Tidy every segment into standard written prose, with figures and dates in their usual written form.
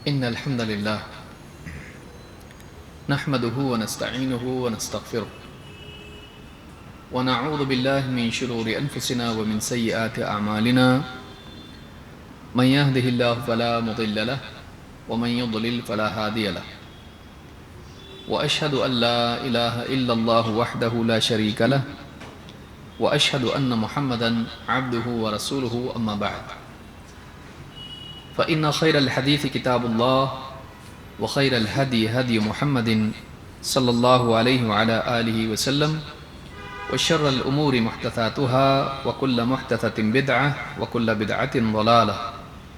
إن الحمد لله نحمده ونستعينه ونستغفره ونعوذ بالله من شرور أنفسنا ومن سيئات أعمالنا من يهده الله فلا مضل له ومن يضلل فلا هادي له وأشهد أن لا إله إلا الله وحده لا شريك له وأشهد أن محمدا عبده ورسوله أما بعد فإن خير الحديث كتاب الله وخير الهدي هدي محمد صلى الله عليه وعلى آله وسلم وشر الأمور محدثاتها وكل محدثة بدعة وكل بدعة ضلالة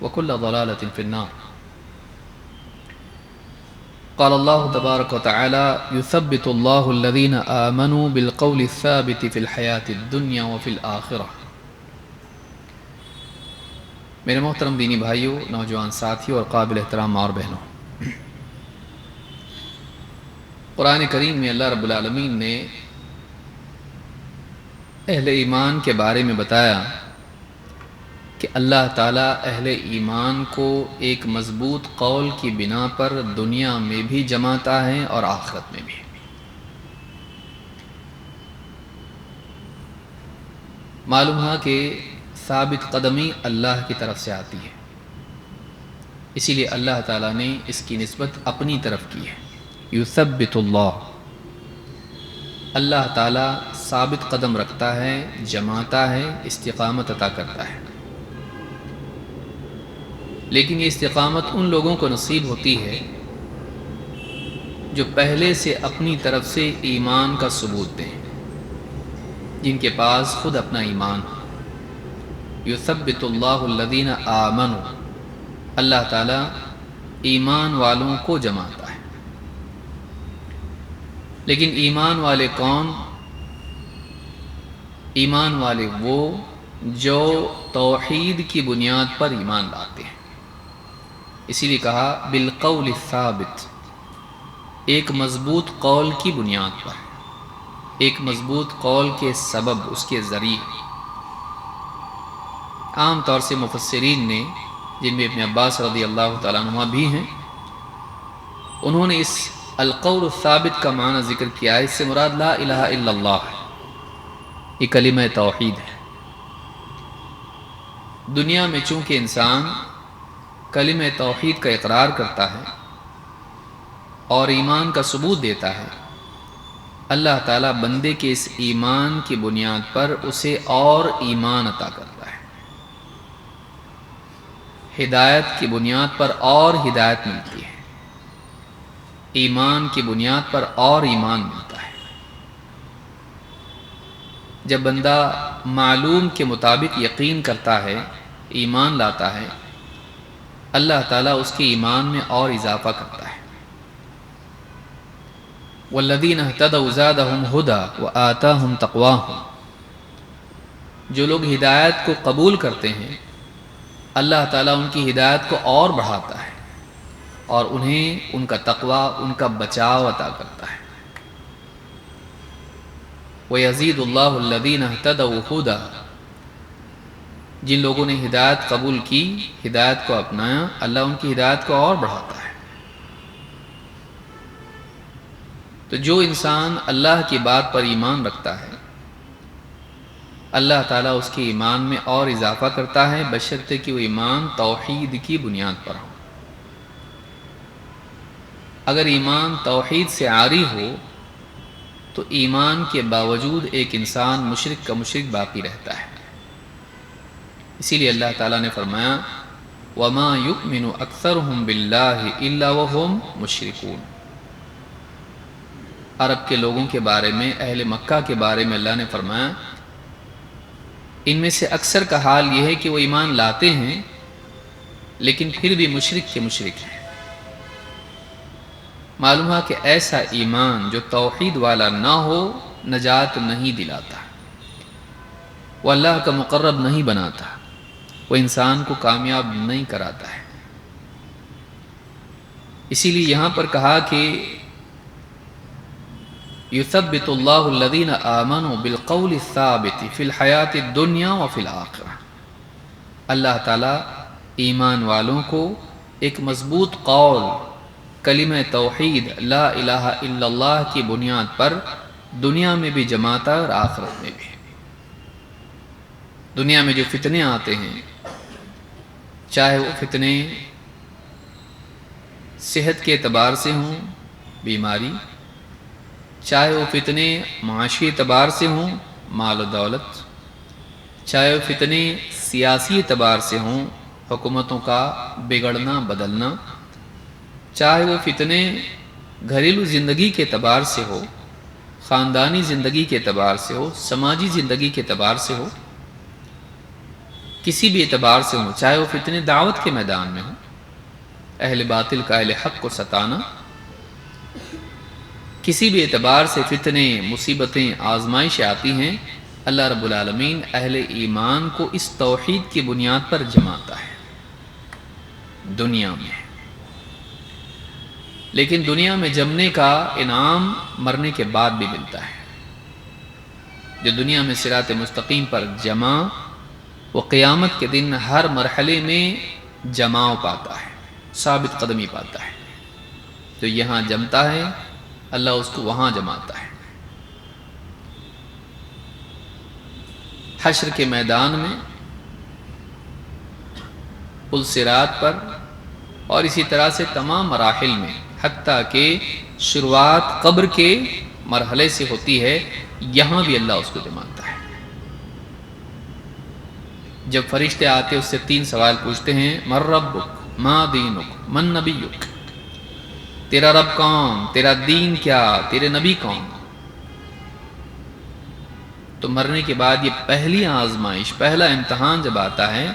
وكل ضلالة في النار. قال الله تبارك وتعالى يثبت الله الذين آمنوا بالقول الثابت في الحياة الدنيا وفي الآخرة. میرے محترم دینی بھائیوں، نوجوان ساتھیوں اور قابل احترام ماں اور بہنوں، قرآن کریم میں اللہ رب العالمین نے اہل ایمان کے بارے میں بتایا کہ اللہ تعالیٰ اہل ایمان کو ایک مضبوط قول کی بنا پر دنیا میں بھی جماتا ہے اور آخرت میں بھی۔ معلوم ہے کہ ثابت قدمی اللہ کی طرف سے آتی ہے، اسی لیے اللہ تعالیٰ نے اس کی نسبت اپنی طرف کی ہے۔ یثبت اللہ، اللہ تعالیٰ ثابت قدم رکھتا ہے، جماتا ہے، استقامت عطا کرتا ہے۔ لیکن یہ استقامت ان لوگوں کو نصیب ہوتی ہے جو پہلے سے اپنی طرف سے ایمان کا ثبوت دیں، جن کے پاس خود اپنا ایمان ہو۔ یثبت اللہ الذین آمنوا، اللہ تعالیٰ ایمان والوں کو جماتا ہے۔ لیکن ایمان والے کون؟ ایمان والے وہ جو توحید کی بنیاد پر ایمان لاتے ہیں۔ اسی لیے کہا بالقول الثابت، ایک مضبوط قول کی بنیاد پر، ایک مضبوط قول کے سبب، اس کے ذریعے۔ عام طور سے مفسرین نے، جن میں ابن عباس رضی اللہ تعالیٰ عنہ بھی ہیں، انہوں نے اس القول الثابت کا معنی ذکر کیا ہے۔ اس سے مراد لا الہ الا اللہ ہے، یہ کلمہ توحید ہے۔ دنیا میں چونکہ انسان کلمہ توحید کا اقرار کرتا ہے اور ایمان کا ثبوت دیتا ہے، اللہ تعالیٰ بندے کے اس ایمان کی بنیاد پر اسے اور ایمان عطا کرتا ہے۔ ہدایت کی بنیاد پر اور ہدایت ملتی ہے، ایمان کی بنیاد پر اور ایمان ملتا ہے۔ جب بندہ معلوم کے مطابق یقین کرتا ہے، ایمان لاتا ہے، اللہ تعالیٰ اس کے ایمان میں اور اضافہ کرتا ہے۔ والذین اہتدوا زادہم ھدی وآتاہم تقواہم، جو لوگ ہدایت کو قبول کرتے ہیں، اللہ تعالیٰ ان کی ہدایت کو اور بڑھاتا ہے اور انہیں ان کا تقوی، ان کا بچاؤ عطا کرتا ہے۔ وَيَزِيدُ اللَّهُ الَّذِينَ اهْتَدَوْا هُدًى، جن لوگوں نے ہدایت قبول کی، ہدایت کو اپنایا، اللہ ان کی ہدایت کو اور بڑھاتا ہے۔ تو جو انسان اللہ کی بات پر ایمان رکھتا ہے، اللہ تعالیٰ اس کے ایمان میں اور اضافہ کرتا ہے، بشرطے کہ وہ ایمان توحید کی بنیاد پر ہو۔ اگر ایمان توحید سے عاری ہو تو ایمان کے باوجود ایک انسان مشرک کا مشرک باقی رہتا ہے۔ اسی لیے اللہ تعالیٰ نے فرمایا وَمَا يُؤْمِنُ أَكْثَرُهُمْ بِاللَّهِ إِلَّا وَهُمْ مُشْرِكُونَ۔ عرب کے لوگوں کے بارے میں، اہل مکہ کے بارے میں اللہ نے فرمایا ان میں سے اکثر کا حال یہ ہے کہ وہ ایمان لاتے ہیں لیکن پھر بھی مشرک کے مشرک ہیں۔ معلوم ہے کہ ایسا ایمان جو توحید والا نہ ہو نجات نہیں دلاتا، وہ اللہ کا مقرب نہیں بناتا، وہ انسان کو کامیاب نہیں کراتا ہے۔ اسی لیے یہاں پر کہا کہ یثبت اللہ الذین آمنوا بالقول الثابت فی الحیات الدنیا وفی الآخرہ، اللہ تعالیٰ ایمان والوں کو ایک مضبوط قول کلمہ توحید لا الہ الا اللہ کی بنیاد پر دنیا میں بھی جماتا ہے اور آخرت میں بھی۔ دنیا میں جو فتنے آتے ہیں، چاہے وہ فتنے صحت کے اعتبار سے ہوں، بیماری، چاہے وہ فتنے معاشی اعتبار سے ہوں، مال و دولت، چاہے وہ فتنے سیاسی اعتبار سے ہوں، حکومتوں کا بگڑنا بدلنا، چاہے وہ فتنے گھریلو زندگی کے اعتبار سے ہو، خاندانی زندگی کے اعتبار سے ہو، سماجی زندگی کے اعتبار سے ہو، کسی بھی اعتبار سے ہو، چاہے وہ فتنے دعوت کے میدان میں ہو، اہل باطل کا اہل حق کو ستانا، کسی بھی اعتبار سے فتنے، مصیبتیں، آزمائشیں آتی ہیں، اللہ رب العالمین اہل ایمان کو اس توحید کی بنیاد پر جماتا ہے دنیا میں۔ لیکن دنیا میں جمنے کا انعام مرنے کے بعد بھی ملتا ہے۔ جو دنیا میں صراط مستقیم پر جمع، وہ قیامت کے دن ہر مرحلے میں جماؤ پاتا ہے، ثابت قدمی پاتا ہے۔ جو یہاں جمتا ہے اللہ اس کو وہاں جماتا ہے۔ حشر کے میدان میں، پل صراط پر، اور اسی طرح سے تمام مراحل میں، حتیٰ کہ شروعات قبر کے مرحلے سے ہوتی ہے، یہاں بھی اللہ اس کو جماتا ہے۔ جب فرشتے آتے اس سے 3 سوال پوچھتے ہیں، من ربک، ما دینک، من نبیک، تیرا رب کون، تیرا دین کیا، تیرے نبی کون؟ تو مرنے کے بعد یہ پہلی آزمائش، پہلا امتحان جب آتا ہے،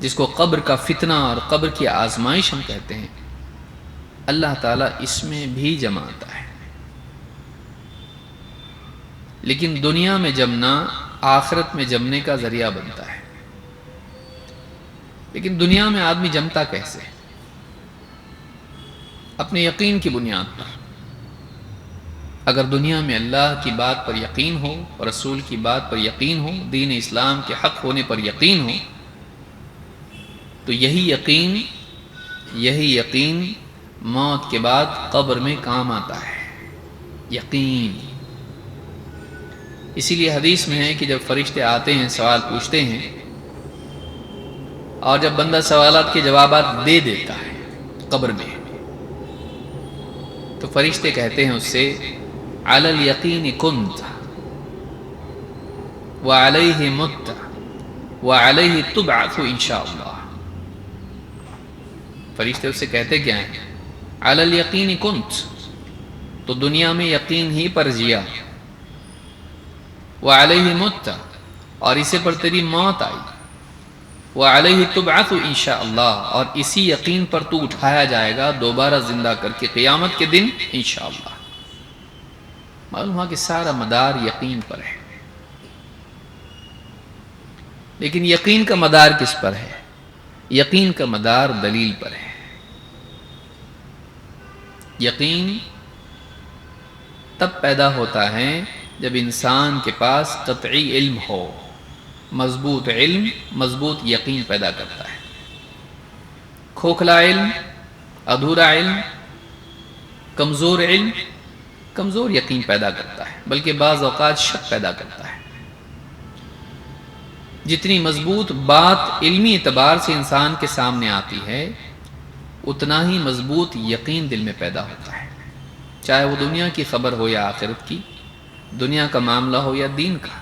جس کو قبر کا فتنہ اور قبر کی آزمائش ہم کہتے ہیں، اللہ تعالیٰ اس میں بھی جماتا ہے۔ لیکن دنیا میں جمنا آخرت میں جمنے کا ذریعہ بنتا ہے۔ لیکن دنیا میں آدمی جمتا کیسے؟ اپنے یقین کی بنیاد پر۔ اگر دنیا میں اللہ کی بات پر یقین ہو، رسول کی بات پر یقین ہو، دین اسلام کے حق ہونے پر یقین ہو، تو یہی یقین موت کے بعد قبر میں کام آتا ہے۔ یقین۔ اسی لیے حدیث میں ہے کہ جب فرشتے آتے ہیں، سوال پوچھتے ہیں، اور جب بندہ سوالات کے جوابات دے دیتا ہے قبر میں، تو فرشتے کہتے ہیں اس سے، علی الیقین کنت وعلیہ مت وعلیہ تبعث انشاءاللہ۔ فرشتے اس سے کہتے کیا ہیں؟ علی الیقین کنت، تو دنیا میں یقین ہی پر جیا، وعلیہ مت، اور اسے پر تیری موت آئی، وعلیہ تبعث انشاءاللہ، اور اسی یقین پر تو اٹھایا جائے گا دوبارہ زندہ کر کے قیامت کے دن انشاءاللہ۔ معلوم ہوا کہ سارا مدار یقین پر ہے۔ لیکن یقین کا مدار کس پر ہے؟ یقین کا مدار دلیل پر ہے۔ یقین تب پیدا ہوتا ہے جب انسان کے پاس قطعی علم ہو۔ مضبوط علم مضبوط یقین پیدا کرتا ہے۔ کھوکھلا علم، ادھورا علم، کمزور علم کمزور یقین پیدا کرتا ہے، بلکہ بعض اوقات شک پیدا کرتا ہے۔ جتنی مضبوط بات علمی اعتبار سے انسان کے سامنے آتی ہے، اتنا ہی مضبوط یقین دل میں پیدا ہوتا ہے، چاہے وہ دنیا کی خبر ہو یا آخرت کی، دنیا کا معاملہ ہو یا دین کا۔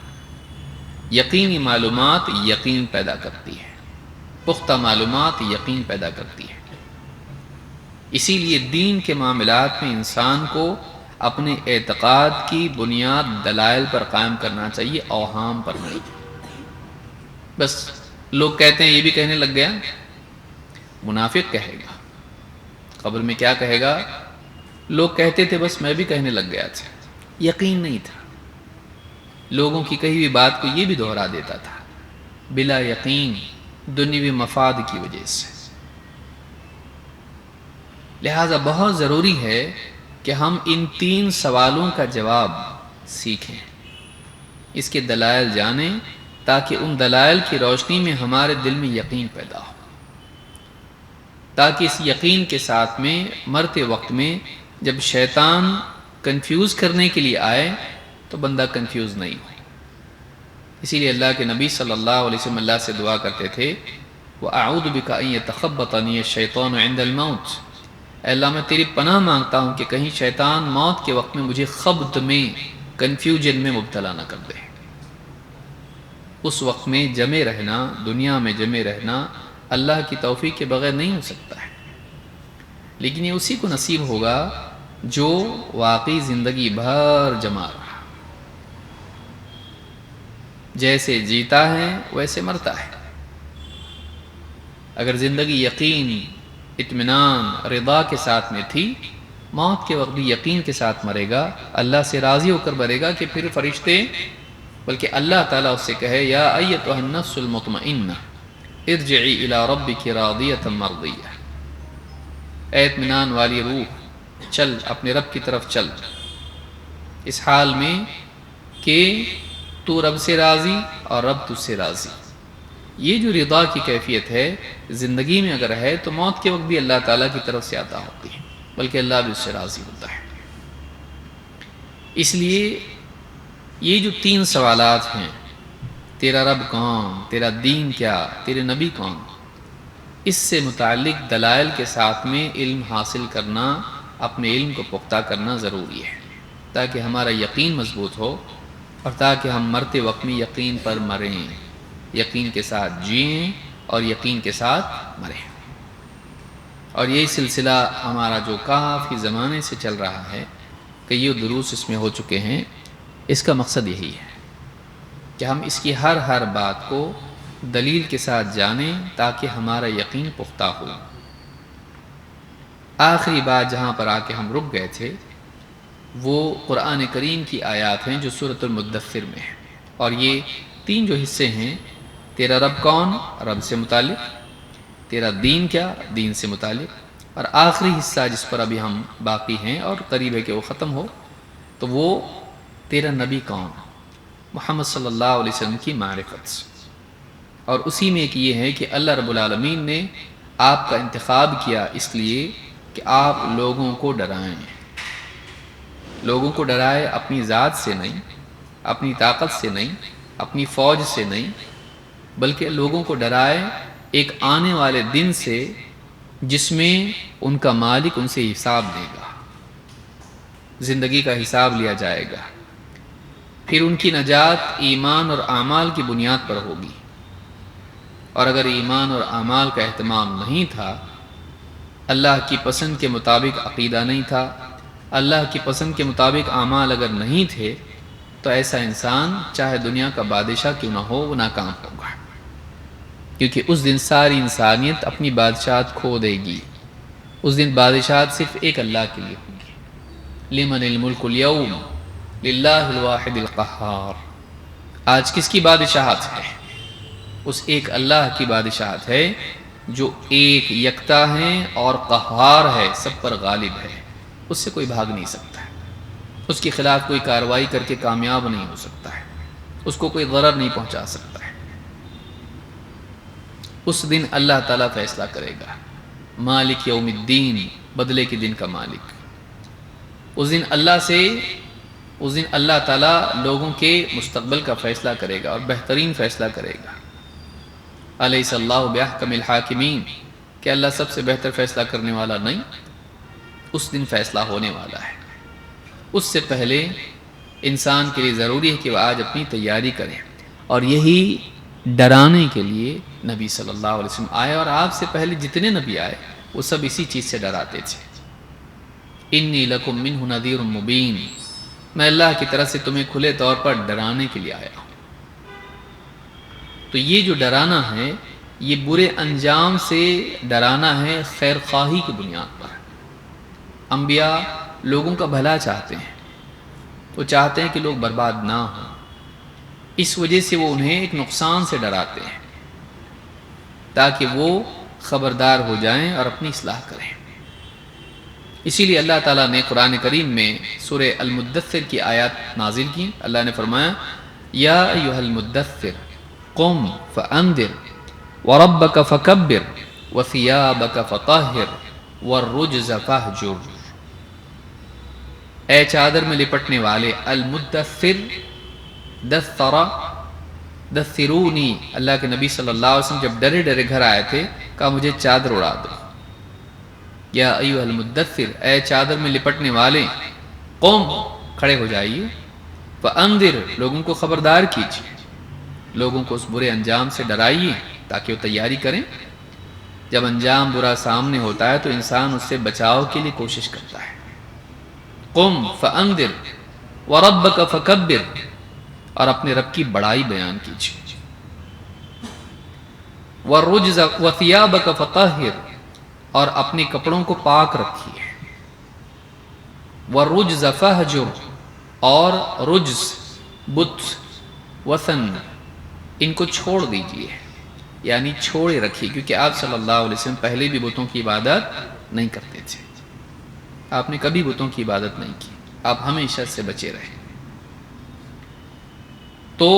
یقینی معلومات یقین پیدا کرتی ہے، پختہ معلومات یقین پیدا کرتی ہے۔ اسی لیے دین کے معاملات میں انسان کو اپنے اعتقاد کی بنیاد دلائل پر قائم کرنا چاہیے، اوہام پر نہیں۔ بس لوگ کہتے ہیں، یہ بھی کہنے لگ گیا، منافق کہے گا قبر میں کیا کہے گا؟ لوگ کہتے تھے، بس میں بھی کہنے لگ گیا تھا، یقین نہیں تھا۔ لوگوں کی کہی ہوئی بات کو یہ بھی دہرا دیتا تھا، بلا یقین، دنیوی مفاد کی وجہ سے۔ لہذا بہت ضروری ہے کہ ہم ان 3 سوالوں کا جواب سیکھیں، اس کے دلائل جانیں، تاکہ ان دلائل کی روشنی میں ہمارے دل میں یقین پیدا ہو۔ تاکہ اس یقین کے ساتھ میں مرتے وقت میں جب شیطان کنفیوز کرنے کے لیے آئے تو بندہ کنفیوز نہیں ہو۔ اسی لیے اللہ کے نبی صلی اللہ علیہ وسلم اللہ سے دعا کرتے تھے وَأَعُوذُ بِكَ أَن يَتَخَبَّطَنِيَ الشَّيْطَانُ عِنْدَ الْمَوْتِ، اے اللہ میں تیری پناہ مانگتا ہوں کہ کہیں شیطان موت کے وقت میں مجھے خبط میں، کنفیوژن میں مبتلا نہ کر دے۔ اس وقت میں جمے رہنا، دنیا میں جمے رہنا اللہ کی توفیق کے بغیر نہیں ہو سکتا ہے، لیکن یہ اسی کو نصیب ہوگا جو واقعی زندگی بھر جمع رہا، جیسے جیتا ہے ویسے مرتا ہے۔ اگر زندگی یقین، اطمینان، رضا کے ساتھ میں تھی، موت کے وقت بھی یقین کے ساتھ مرے گا، اللہ سے راضی ہو کر مرے گا کہ پھر فرشتے بلکہ اللہ تعالیٰ اس سے کہے یا ایتھا النفس المطمئنہ ارجعی الی ربک راضیۃ مرضیہ، اے اطمینان والی روح چل اپنے رب کی طرف چل، اس حال میں کہ تو رب سے راضی اور رب تجھ سے راضی۔ یہ جو رضا کی کیفیت ہے زندگی میں اگر ہے تو موت کے وقت بھی اللہ تعالیٰ کی طرف سے عطا ہوتی ہے، بلکہ اللہ بھی اس سے راضی ہوتا ہے۔ اس لیے یہ جو 3 سوالات ہیں، تیرا رب کون، تیرا دین کیا، تیرے نبی کون، اس سے متعلق دلائل کے ساتھ میں علم حاصل کرنا، اپنے علم کو پختہ کرنا ضروری ہے، تاکہ ہمارا یقین مضبوط ہو اور تاکہ ہم مرتے وقت میں یقین پر مریں، یقین کے ساتھ جئیں اور یقین کے ساتھ مریں۔ اور یہ سلسلہ ہمارا جو کافی زمانے سے چل رہا ہے، کہ یہ دروس اس میں ہو چکے ہیں، اس کا مقصد یہی ہے کہ ہم اس کی ہر بات کو دلیل کے ساتھ جانیں تاکہ ہمارا یقین پختہ ہو۔ آخری بات جہاں پر آ کے ہم رک گئے تھے وہ قرآن کریم کی آیات ہیں جو سورۃ المدثر میں ہیں، اور یہ 3 جو حصے ہیں، تیرا رب کون، رب سے متعلق، تیرا دین کیا، دین سے متعلق، اور آخری حصہ جس پر ابھی ہم باقی ہیں اور قریب ہے کہ وہ ختم ہو، تو وہ تیرا نبی کون، محمد صلی اللہ علیہ وسلم کی معرفت، اور اسی میں ایک یہ ہے کہ اللہ رب العالمین نے آپ کا انتخاب کیا اس لیے کہ آپ لوگوں کو ڈرائیں، لوگوں کو ڈرائے اپنی ذات سے نہیں، اپنی طاقت سے نہیں، اپنی فوج سے نہیں، بلکہ لوگوں کو ڈرائے ایک آنے والے دن سے جس میں ان کا مالک ان سے حساب دے گا، زندگی کا حساب لیا جائے گا، پھر ان کی نجات ایمان اور اعمال کی بنیاد پر ہوگی، اور اگر ایمان اور اعمال کا اہتمام نہیں تھا، اللہ کی پسند کے مطابق عقیدہ نہیں تھا، اللہ کی پسند کے مطابق اعمال اگر نہیں تھے، تو ایسا انسان چاہے دنیا کا بادشاہ کیوں نہ ہو وہ ناکام ہوگا، کیونکہ اس دن ساری انسانیت اپنی بادشاہت کھو دے گی۔ اس دن بادشاہت صرف ایک اللہ کے لیے ہوگی، لمن الملک اليوم للہ الواحد القہار۔ آج کس کی بادشاہت ہے؟ اس ایک اللہ کی بادشاہت ہے جو ایک یکتا ہے اور قہار ہے، سب پر غالب ہے، اس سے کوئی بھاگ نہیں سکتا ہے، اس کے خلاف کوئی کارروائی کر کے کامیاب نہیں ہو سکتا ہے، اس کو کوئی ضرر نہیں پہنچا سکتا ہے۔ اس دن اللہ تعالیٰ فیصلہ کرے گا، مالک یوم الدین، بدلے کے دن کا مالک۔ اس دن اللہ تعالیٰ لوگوں کے مستقبل کا فیصلہ کرے گا اور بہترین فیصلہ کرے گا۔ الیس اللہ باحکم الحاکمین، کہ اللہ سب سے بہتر فیصلہ کرنے والا نہیں؟ اس دن فیصلہ ہونے والا ہے۔ اس سے پہلے انسان کے لیے ضروری ہے کہ وہ آج اپنی تیاری کرے، اور یہی ڈرانے کے لیے نبی صلی اللہ علیہ وسلم آئے، اور آپ سے پہلے جتنے نبی آئے وہ سب اسی چیز سے ڈراتے تھے۔ انی لکم منہ نذیر مبین، میں اللہ کی طرف سے تمہیں کھلے طور پر ڈرانے کے لیے آیا ہوں۔ تو یہ جو ڈرانا ہے یہ برے انجام سے ڈرانا ہے، خیر خواہی کی بنیاد پر۔ انبیاء لوگوں کا بھلا چاہتے ہیں، وہ چاہتے ہیں کہ لوگ برباد نہ ہوں، اس وجہ سے وہ انہیں ایک نقصان سے ڈراتے ہیں تاکہ وہ خبردار ہو جائیں اور اپنی اصلاح کریں۔ اسی لیے اللہ تعالیٰ نے قرآن کریم میں سورہ المدثر کی آیات نازل کی۔ اللہ نے فرمایا یا ایھا المدثر قم فانذر وربک فکبر وَثِيَابَكَ فَطَهِّرْ وَالرُّجْزَ فَاهْجُرْ۔ اے چادر میں لپٹنے والے، المدثر، دثر، دثرونی، اللہ کے نبی صلی اللہ علیہ وسلم جب ڈرے ڈرے گھر آئے تھے کہا مجھے چادر اڑا دو۔ یا ایھا المدثر، اے چادر میں لپٹنے والے، قم، کھڑے ہو جائیے، فانذر، لوگوں کو خبردار کیجیے، لوگوں کو اس برے انجام سے ڈرائیے تاکہ وہ تیاری کریں۔ جب انجام برا سامنے ہوتا ہے تو انسان اس سے بچاؤ کے لیے کوشش کرتا ہے۔ قم فانذر وربک فکبر، اور اپنے رب کی بڑائی بیان کیجیے۔ والرجز وثیابک فطہر، اور اپنے کپڑوں کو پاک رکھیے۔ والرجز فہجر، اور رجز، بت، وثن، ان کو چھوڑ دیجیے، یعنی چھوڑے رکھیے، کیونکہ آپ صلی اللہ علیہ وسلم پہلے بھی بتوں کی عبادت نہیں کرتے تھے۔ آپ نے کبھی بتوں کی عبادت نہیں کی، آپ ہمیشہ سے بچے رہے۔ تو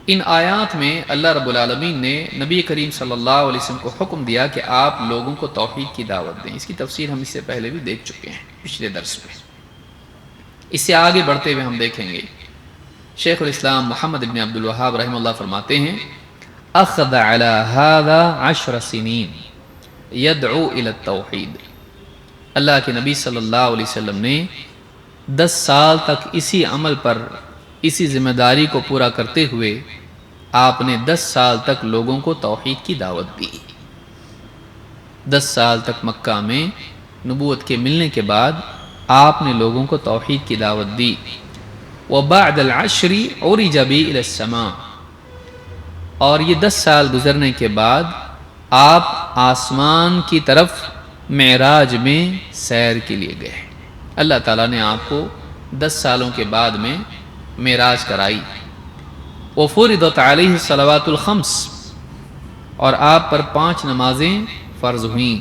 ان آیات میں اللہ رب العالمین نے نبی کریم صلی اللہ علیہ وسلم کو حکم دیا کہ آپ لوگوں کو توحید کی دعوت دیں۔ اس کی تفسیر ہم اس سے پہلے بھی دیکھ چکے ہیں پچھلے درس میں۔ اس سے آگے بڑھتے ہوئے ہم دیکھیں گے شیخ الاسلام محمد بن عبد الوہاب رحمہ اللہ فرماتے ہیں، اخذ علی ھذا 10 سنین یدعو الی التوحید۔ اللہ کے نبی صلی اللہ علیہ وسلم نے 10 سال تک اسی عمل پر، اسی ذمہ داری کو پورا کرتے ہوئے آپ نے 10 سال تک لوگوں کو توحید کی دعوت دی۔ 10 سال تک مکہ میں نبوت کے ملنے کے بعد آپ نے لوگوں کو توحید کی دعوت دی۔ وَبَعْدَ الْعَشْرِ عُرِجَ بِهِ إِلَى السَّمَاءِ، اور یہ 10 سال گزرنے کے بعد آپ آسمان کی طرف معراج میں سیر کے لیے گئے۔ اللہ تعالیٰ نے آپ کو 10 سالوں کے بعد میں معراج کرائی۔ وَفُرِضَتْ عَلَيْهِ الصَّلَوَاتُ الْخَمْسِ، اور آپ پر 5 نمازیں فرض ہوئیں۔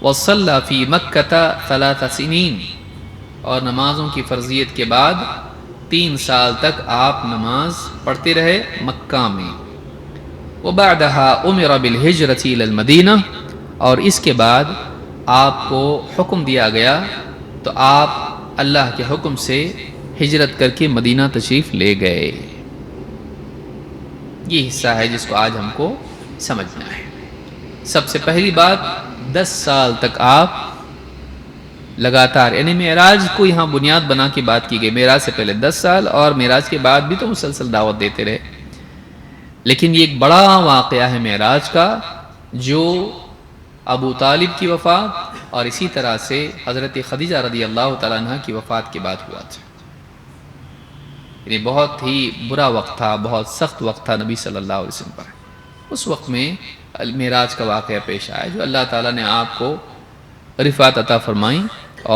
وَصَلَّى فِي مَكَّةَ 3 سنین، اور نمازوں کی فرضیت کے بعد 3 سال تک آپ نماز پڑھتے رہے مکہ میں۔ وَبَعْدَهَا أُمِرَ بِالْهِجْرَةِ إِلَى الْمَدِينَةِ، اور اس کے بعد آپ کو حکم دیا گیا تو آپ اللہ کے حکم سے ہجرت کر کے مدینہ تشریف لے گئے۔ یہ حصہ ہے جس کو آج ہم کو سمجھنا ہے۔ سب سے پہلی بات، 10 سال تک آپ لگاتار، یعنی معراج کو یہاں بنیاد بنا کے بات کی گئی۔ معراج سے پہلے 10 سال اور معراج کے بعد بھی تو مسلسل دعوت دیتے رہے، لیکن یہ ایک بڑا واقعہ ہے معراج کا، جو ابو طالب کی وفات اور اسی طرح سے حضرت خدیجہ رضی اللہ تعالیٰ عنہ کی وفات کے بعد ہوا تھا۔ یعنی بہت ہی برا وقت تھا، بہت سخت وقت تھا نبی صلی اللہ علیہ وسلم پر۔ اس وقت میں معراج کا واقعہ پیش آیا، جو اللہ تعالیٰ نے آپ کو رفعت عطا فرمائی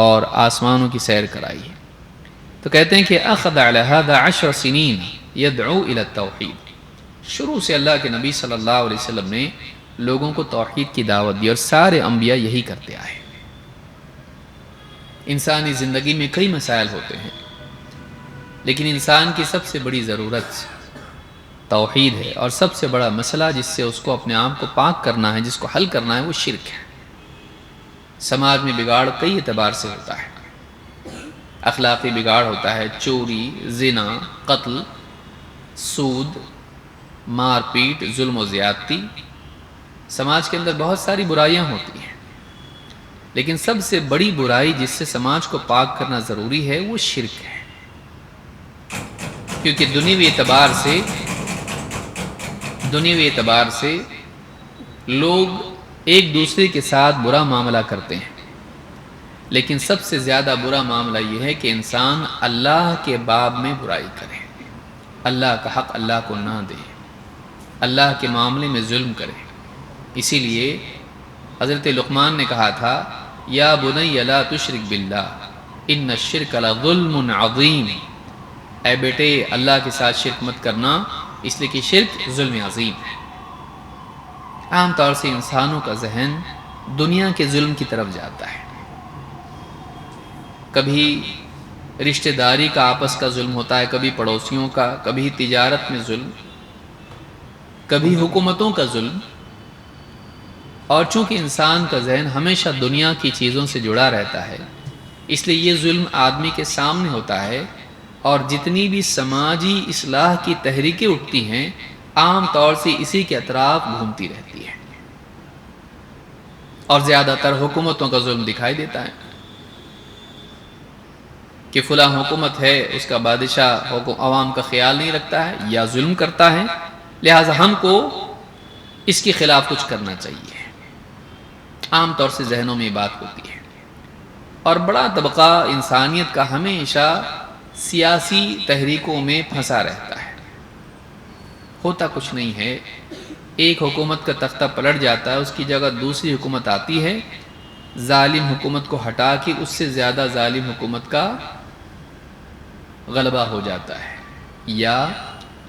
اور آسمانوں کی سیر کرائی۔ تو کہتے ہیں کہ اخذ علی ھذا 10 سنین یدعو الی التوحید، شروع سے اللہ کے نبی صلی اللہ علیہ وسلم نے لوگوں کو توحید کی دعوت دی، اور سارے انبیاء یہی کرتے آئے۔ انسانی زندگی میں کئی مسائل ہوتے ہیں، لیکن انسان کی سب سے بڑی ضرورت توحید ہے، اور سب سے بڑا مسئلہ جس سے اس کو اپنے آپ کو پاک کرنا ہے، جس کو حل کرنا ہے، وہ شرک ہے۔ سماج میں بگاڑ کئی اعتبار سے ہوتا ہے، اخلاقی بگاڑ ہوتا ہے، چوری، زنا، قتل، سود، مار پیٹ، ظلم و زیادتی۔ سماج کے اندر بہت ساری برائیاں ہوتی ہیں، لیکن سب سے بڑی برائی جس سے سماج کو پاک کرنا ضروری ہے وہ شرک ہے، کیونکہ دنیوی اعتبار سے لوگ ایک دوسرے کے ساتھ برا معاملہ کرتے ہیں، لیکن سب سے زیادہ برا معاملہ یہ ہے کہ انسان اللہ کے باب میں برائی کرے، اللہ کا حق اللہ کو نہ دے، اللہ کے معاملے میں ظلم کرے۔ اسی لیے حضرت لقمان نے کہا تھا، یا بنی لا تشرک باللہ ان الشرک لظلم عظیم، اے بیٹے اللہ کے ساتھ شرک مت کرنا، اس لیے کہ شرک ظلم عظیم ہے۔ عام طور سے انسانوں کا ذہن دنیا کے ظلم کی طرف جاتا ہے، کبھی رشتہ داری کا آپس کا ظلم ہوتا ہے، کبھی پڑوسیوں کا، کبھی تجارت میں ظلم، کبھی حکومتوں کا ظلم، اور چونکہ انسان کا ذہن ہمیشہ دنیا کی چیزوں سے جڑا رہتا ہے، اس لیے یہ ظلم آدمی کے سامنے ہوتا ہے، اور جتنی بھی سماجی اصلاح کی تحریکیں اٹھتی ہیں عام طور سے اسی کے اطراف گھومتی رہتی ہے، اور زیادہ تر حکومتوں کا ظلم دکھائی دیتا ہے کہ فلاں حکومت ہے، اس کا بادشاہ عوام کا خیال نہیں رکھتا ہے یا ظلم کرتا ہے، لہٰذا ہم کو اس کے خلاف کچھ کرنا چاہیے۔ عام طور سے ذہنوں میں یہ بات ہوتی ہے، اور بڑا طبقہ انسانیت کا ہمیشہ سیاسی تحریکوں میں پھنسا رہتا ہے۔ ہوتا کچھ نہیں ہے، ایک حکومت کا تختہ پلٹ جاتا ہے، اس کی جگہ دوسری حکومت آتی ہے، ظالم حکومت کو ہٹا کے اس سے زیادہ ظالم حکومت کا غلبہ ہو جاتا ہے، یا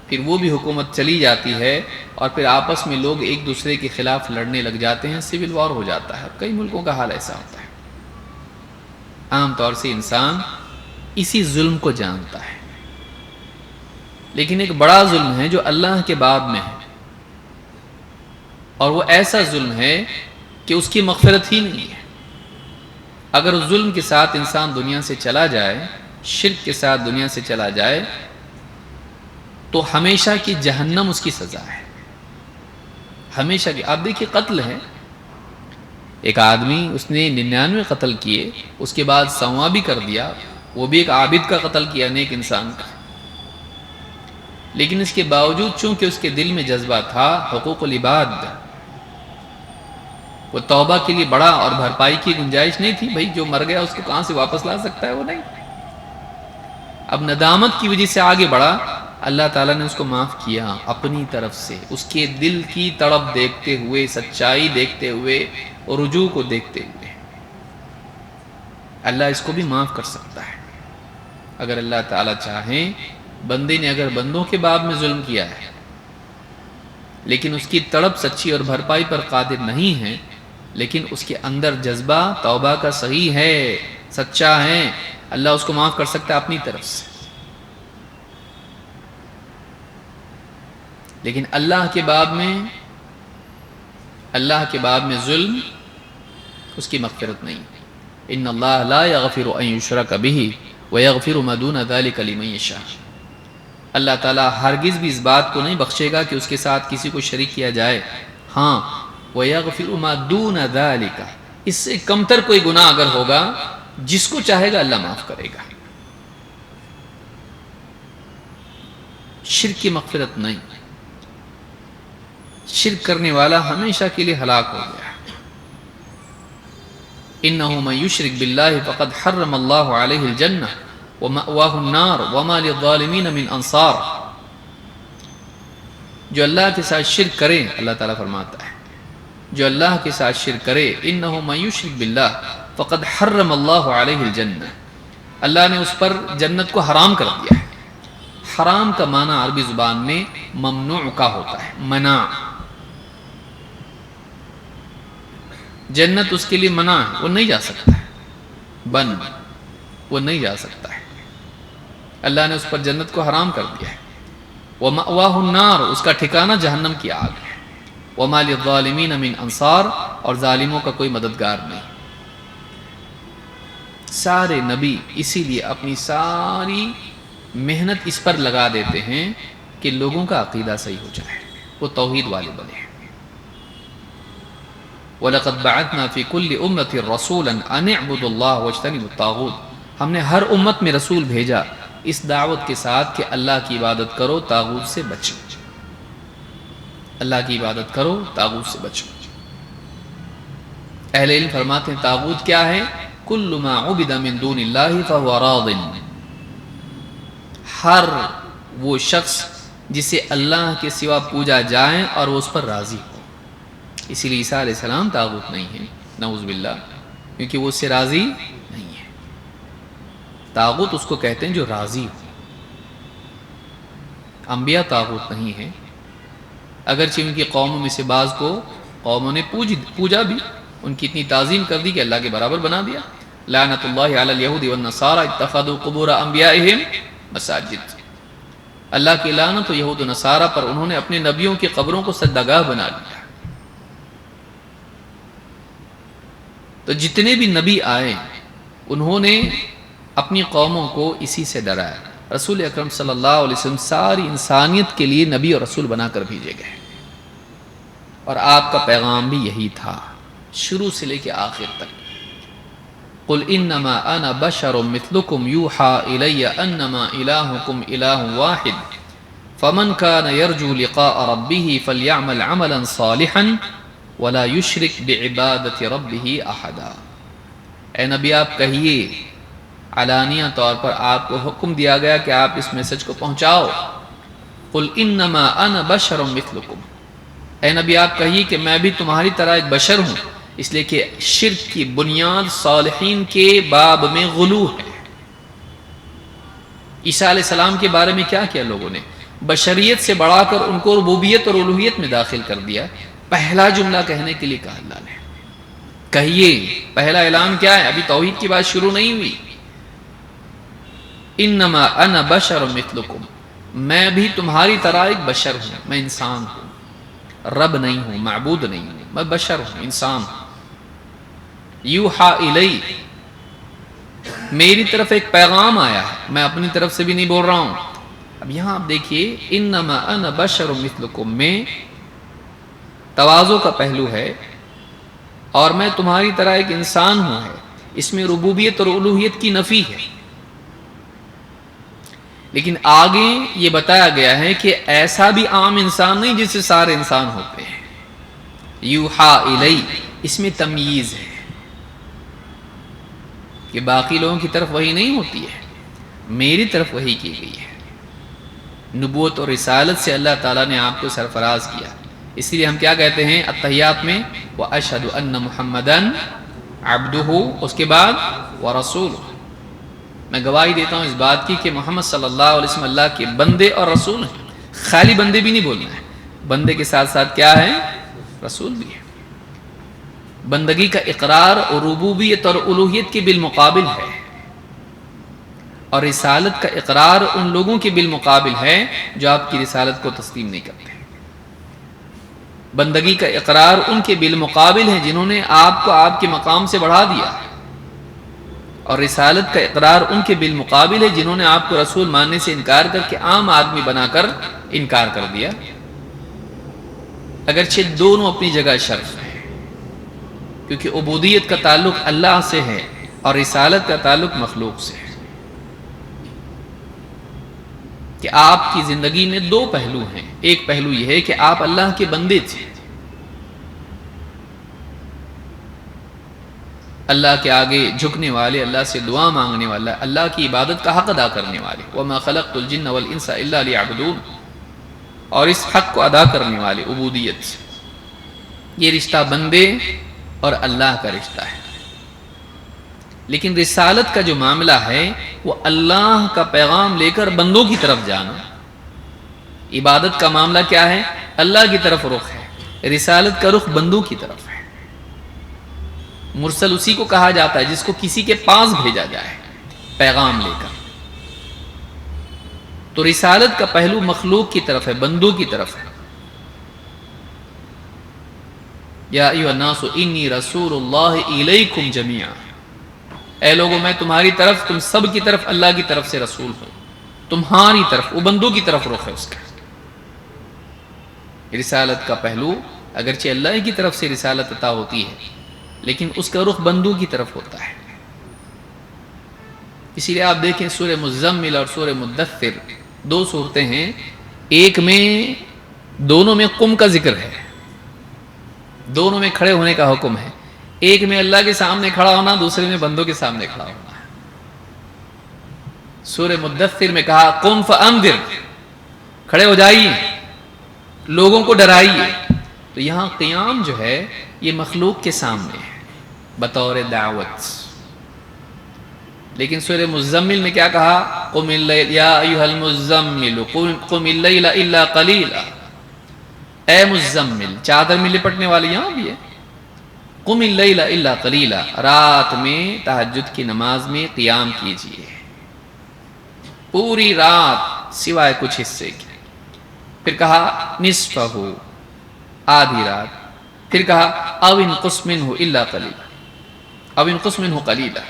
پھر وہ بھی حکومت چلی جاتی ہے اور پھر آپس میں لوگ ایک دوسرے کے خلاف لڑنے لگ جاتے ہیں، سول وار ہو جاتا ہے، اور کئی ملکوں کا حال ایسا ہوتا ہے۔ عام طور سے انسان اسی ظلم کو جانتا ہے، لیکن ایک بڑا ظلم ہے جو اللہ کے باب میں ہے، اور وہ ایسا ظلم ہے کہ اس کی مغفرت ہی نہیں ہے۔ اگر اس ظلم کے ساتھ انسان دنیا سے چلا جائے، شرک کے ساتھ دنیا سے چلا جائے، تو ہمیشہ کی جہنم اس کی سزا ہے، ہمیشہ کی۔ آپ دیکھیے قتل ہے، ایک آدمی اس نے 99 قتل کیے، اس کے بعد 100واں بھی کر دیا، وہ بھی ایک عابد کا قتل کیا، نیک انسان کا، لیکن اس کے باوجود چونکہ اس کے دل میں جذبہ تھا حقوق العباد، وہ توبہ کے لیے بڑا اور بھرپائی کی گنجائش نہیں تھی، بھئی جو مر گیا اس کو کہاں سے واپس لا سکتا ہے، وہ نہیں۔ اب ندامت کی وجہ سے آگے بڑھا، اللہ تعالیٰ نے اس کو معاف کیا اپنی طرف سے، اس کے دل کی تڑپ دیکھتے ہوئے، سچائی دیکھتے ہوئے، اور رجوع کو دیکھتے ہوئے۔ اللہ اس کو بھی معاف کر سکتا ہے اگر اللہ تعالیٰ چاہیں۔ بندے نے اگر بندوں کے باب میں ظلم کیا ہے لیکن اس کی تڑپ سچی اور بھرپائی پر قادر نہیں ہے، لیکن اس کے اندر جذبہ توبہ کا صحیح ہے، سچا ہے، اللہ اس کو معاف کر سکتا ہے اپنی طرف سے۔ لیکن اللہ کے باب میں ظلم، اس کی مغفرت نہیں۔ ان اللہ لا یغفر ان یشرک بہ ویغفر ما دون ذلک لمن یشاء۔ اللہ تعالیٰ ہرگز بھی اس بات کو نہیں بخشے گا کہ اس کے ساتھ کسی کو شریک کیا جائے، ہاں ویغفر ما دون ذلک، اس سے کمتر کوئی گناہ اگر ہوگا جس کو چاہے گا اللہ معاف کرے گا۔ شرک کی مغفرت نہیں، شرک کرنے والا ہمیشہ کے لیے ہلاک ہو گیا۔ انہ من یشرک باللہ فقد حرم اللہ علیہ الجنہ ومأواہ النار وما للظالمین من انصار۔ جو اللہ کے ساتھ شرک کرے، اللہ تعالیٰ فرماتا ہے جو اللہ کے ساتھ شرک کرے، انہ من یشرک باللہ فقد حرم اللہ علیہ الجنہ، اللہ نے اس پر جنت کو حرام کر دیا ہے۔ حرام کا معنی عربی زبان میں ممنوع کا ہوتا ہے، منع۔ جنت اس کے لیے منع ہے، وہ نہیں جا سکتا ہے، بند، وہ نہیں جا سکتا ہے، اللہ نے اس پر جنت کو حرام کر دیا ہے۔ وَمَأْوَاهُ النَّارُ، اس کا ٹھکانہ جہنم کی آگ ہے۔ وَمَا لِلظَّالِمِينَ مِنْ أَنصَارٍ، اور ظالموں کا کوئی مددگار نہیں۔ سارے نبی اسی لیے اپنی ساری محنت اس پر لگا دیتے ہیں کہ لوگوں کا عقیدہ صحیح ہو جائے، وہ توحید والے بنے۔ وَلَقَدْ بَعَثْنَا فِي كُلِّ أُمَّةٍ رَسُولًا أَنِ اعْبُدُوا اللَّهَ وَاجْتَنِبُوا الطَّاغُوتَ، ہم نے ہر امت میں رسول بھیجا اس دعوت کے ساتھ کہ اللہ کی عبادت کرو، طاغوت سے بچو، اللہ کی عبادت کرو، طاغوت سے بچو۔ اہل علم فرماتے ہیں طاغوت کیا ہے؟ کل ما عبد من دون اللہ فهو راض، ہر وہ شخص جسے اللہ کے سوا پوجا جائے اور وہ اس پر راضی ہو۔ اسی لیے عیسیٰ علیہ السلام طاغوت نہیں ہے، نعوذ باللہ، کیونکہ وہ اس سے راضی نہیں ہے۔ طاغوت اس کو کہتے ہیں جو راضی ہو، انبیاء طاغوت نہیں ہے، اگرچہ ان کی قوموں میں سے بعض کو قوموں نے پوجا بھی، ان کی اتنی تعظیم کر دی کہ اللہ کے برابر بنا دیا۔ لعنت اللہ علی الیہود والنصارى اتخذوا قبور انبیائہم مساجد، اللہ کی لعنت و یہود و نصارہ پر، انہوں نے اپنے نبیوں کی قبروں کو سجدہ گاہ بنا لیا۔ تو جتنے بھی نبی آئے انہوں نے اپنی قوموں کو اسی سے ڈرایا. رسول اکرم صلی اللہ علیہ وسلم ساری انسانیت کے لیے نبی اور رسول بنا کر بھیجے گئے، اور آپ کا پیغام بھی یہی تھا شروع سے لے کے آخر تک. قل انما انا بشر مثلکم یوحى الی انما الہکم الہ واحد فمن كان يرجو لقاء ربه فليعمل عملا صالحا ولا يشرك بعبادة ربه احدا. اے نبی آپ کہیے، علانیہ طور پر آپ کو حکم دیا گیا کہ آپ اس میسج کو پہنچاؤ. قل انما انا بشر مثلکم، اے نبی آپ کہیے کہ میں بھی تمہاری طرح ایک بشر ہوں، اس لیے کہ شرک کی بنیاد صالحین کے باب میں غلو ہے. عیسیٰ علیہ السلام کے بارے میں کیا کیا لوگوں نے؟ بشریت سے بڑھا کر ان کو ربوبیت اور الوہیت میں داخل کر دیا. پہلا جملہ کہنے کے لیے کہا اللہ نے، کہیے. پہلا اعلان کیا ہے؟ ابھی توحید کی بات شروع نہیں ہوئی. انما انا بشر مثلکم، میں بھی تمہاری طرح ایک بشر ہوں، میں انسان ہوں، رب نہیں ہوں، معبود نہیں ہوں، میں بشر ہوں، انسان ہوں. یوحا الی، میری طرف ایک پیغام آیا ہے، میں اپنی طرف سے بھی نہیں بول رہا ہوں. اب یہاں آپ دیکھیے انما انا بشر مثلکم میں تواضع کا پہلو ہے، اور میں تمہاری طرح ایک انسان ہوں ہے، اس میں ربوبیت اور الوہیت کی نفی ہے. لیکن آگے یہ بتایا گیا ہے کہ ایسا بھی عام انسان نہیں جس سے سارے انسان ہوتے ہیں. یوحا الی، اس میں تمییز ہے کہ باقی لوگوں کی طرف وحی نہیں ہوتی ہے، میری طرف وحی کی گئی ہے. نبوت اور رسالت سے اللہ تعالیٰ نے آپ کو سرفراز کیا. اس لیے ہم کیا کہتے ہیں التحیات میں؟ وَأَشْهَدُ أَنَّ مُحَمَّدًا عَبْدُهُ، اس کے بعد وَرَسُولُهُ، میں گواہی دیتا ہوں اس بات کی کہ محمد صلی اللہ علیہ وسلم اللہ کے بندے اور رسول ہیں. خالی بندے بھی نہیں بولنا ہے، بندے کے ساتھ ساتھ کیا ہے؟ رسول بھی ہے. بندگی کا اقرار اور ربوبیت اور الوہیت کے بالمقابل ہے، اور رسالت کا اقرار ان لوگوں کے بالمقابل ہے جو آپ کی رسالت کو تسلیم نہیں کرتے. بندگی کا اقرار ان کے بالمقابل ہے جنہوں نے آپ کو آپ کے مقام سے بڑھا دیا، اور رسالت کا اقرار ان کے بالمقابل ہے جنہوں نے آپ کو رسول ماننے سے انکار کر کے عام آدمی بنا کر انکار کر دیا. اگرچہ دونوں اپنی جگہ شرف ہیں، کیونکہ عبودیت کا تعلق اللہ سے ہے اور رسالت کا تعلق مخلوق سے ہے. کہ آپ کی زندگی میں دو پہلو ہیں. ایک پہلو یہ ہے کہ آپ اللہ کے بندے تھے، اللہ کے آگے جھکنے والے، اللہ سے دعا مانگنے والا، اللہ کی عبادت کا حق ادا کرنے والے. وَمَا خَلَقْتُ الْجِنَّ وَالْإِنسَ إِلَّا لِيَعْبُدُونَ، اور اس حق کو ادا کرنے والے، عبودیت. یہ رشتہ بندے اور اللہ کا رشتہ ہے. لیکن رسالت کا جو معاملہ ہے وہ اللہ کا پیغام لے کر بندوں کی طرف جانا. عبادت کا معاملہ کیا ہے؟ اللہ کی طرف رخ ہے، رسالت کا رخ بندوں کی طرف ہے. مرسل اسی کو کہا جاتا ہے جس کو کسی کے پاس بھیجا جائے پیغام لے کر. تو رسالت کا پہلو مخلوق کی طرف ہے، بندوں کی طرف ہے. یا ایھا الناس انی رسول اللہ الیکم جمیعا، اے لوگوں میں تمہاری طرف، تم سب کی طرف اللہ کی طرف سے رسول ہوں. تمہاری طرف، وہ بندوں کی طرف رخ ہے اس کا. رسالت کا پہلو اگرچہ اللہ کی طرف سے رسالت عطا ہوتی ہے، لیکن اس کا رخ بندوں کی طرف ہوتا ہے. اسی لیے آپ دیکھیں سورہ مزمل اور سورہ مدثر، دو صورتیں ہیں. ایک میں دونوں میں قم کا ذکر ہے، دونوں میں کھڑے ہونے کا حکم ہے. ایک میں اللہ کے سامنے کھڑا ہونا، دوسرے میں بندوں کے سامنے کھڑا ہونا. سورہ مدثر میں کہا قم فانذر، کھڑے ہو جائیے، لوگوں کو ڈرائیے. تو یہاں قیام جو ہے یہ مخلوق کے سامنے ہے بطور دعوت. لیکن سورہ مزمل میں کیا کہا؟ قم اللیل یا ایھا المزمل قم اللیل الا قلیلا، اے مزمل، چادر میں لپٹنے والے یہاں بھی ہے. قم اللیل الا قلیلا، رات میں تہجد کی نماز میں قیام کیجئے، پوری رات سوائے کچھ حصے کے. پھر کہا نصفہ، آدھی رات. پھر کہا او انقص منہ الا قلیلا، اب انقص منہ قلیلا،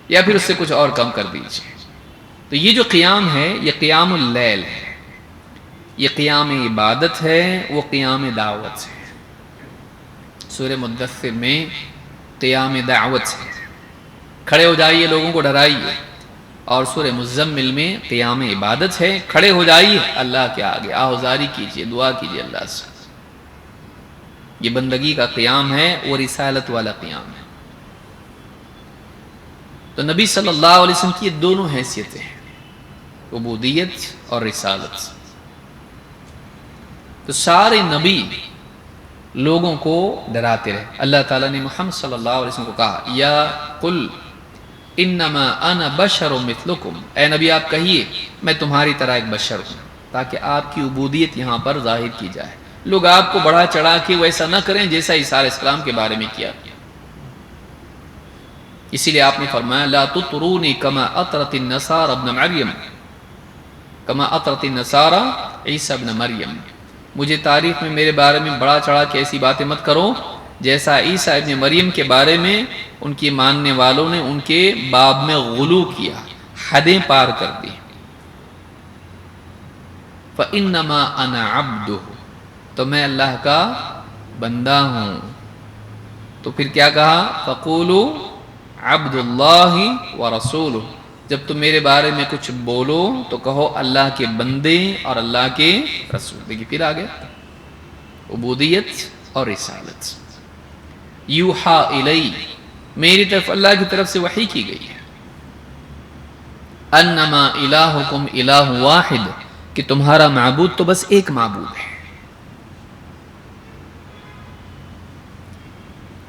یا پھر اس سے کچھ اور کم کر دیجیے۔ تو یہ جو قیام ہے یہ قیام اللیل ہے، یہ قیام عبادت ہے، وہ قیام دعوت ہے۔ سورہ مدثر میں قیام دعوت ہے، کھڑے ہو جائیے لوگوں کو ڈرائیے، اور سورہ مزمل میں قیام عبادت ہے، کھڑے ہو جائیے اللہ کے آگے، آہوزاری کیجیے، دعا کیجیے اللہ سے۔ یہ بندگی کا قیام ہے، وہ رسالت والا قیام ہے۔ تو نبی صلی اللہ علیہ وسلم کی یہ دونوں حیثیتیں ہیں، عبودیت اور رسالت۔ تو سارے نبی لوگوں کو ڈراتے رہے۔ اللہ تعالیٰ نے محمد صلی اللہ علیہ وسلم کو کہا یا قل انما انا بشر مثلکم، اے نبی آپ کہیے میں تمہاری طرح ایک بشر ہوں، تاکہ آپ کی عبودیت یہاں پر ظاہر کی جائے، لوگ آپ کو بڑھا چڑھا کے ویسا نہ کریں جیسا عیسیٰ علیہ السلام کے بارے میں کیا۔ اسی لیے آپ نے فرمایا لا تطرونی کما اطرت النصارى ابن مریم، کما اطرت النصارى عیسیٰ ابن مریم، مجھے تاریخ میں میرے بارے میں بڑا چڑھا کے ایسی باتیں مت کرو جیسا عیسیٰ ابن مریم کے بارے میں ان کی ماننے والوں نے ان کے باب میں غلو کیا، حدیں پار کر دی۔ فَإِنَّمَا أَنَا عَبْدُهُ، تو میں اللہ کا بندہ ہوں۔ تو پھر کیا کہا فَقُولُوا عبد اللہ ورسولہ، جب تم میرے بارے میں کچھ بولو تو کہو اللہ کے بندے اور اللہ کے رسول۔ دیکھیے پھر آگے عبودیت اور رسالت۔ یوحا الی، میری طرف اللہ کی طرف سے وحی کی گئی ہے، انما الہکم الہ واحد، کہ تمہارا معبود تو بس ایک معبود ہے۔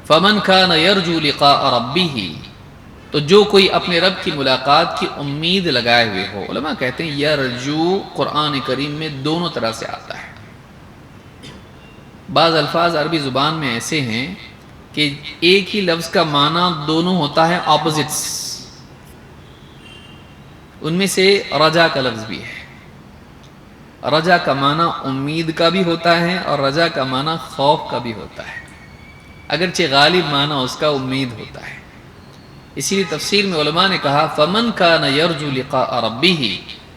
فمن کان یرجو لقاء ربہ، تو جو کوئی اپنے رب کی ملاقات کی امید لگائے ہوئے ہو۔ علماء کہتے ہیں یرجو قرآن کریم میں دونوں طرح سے آتا ہے۔ بعض الفاظ عربی زبان میں ایسے ہیں کہ ایک ہی لفظ کا معنی دونوں ہوتا ہے اپوزٹس، ان میں سے رجا کا لفظ بھی ہے۔ رجا کا معنی امید کا بھی ہوتا ہے اور رجا کا معنی خوف کا بھی ہوتا ہے، اگرچہ غالب معنی اس کا امید ہوتا ہے۔ اسی لیے تفسیر میں علماء نے کہا فمن کان یرجو لقاء ربہ،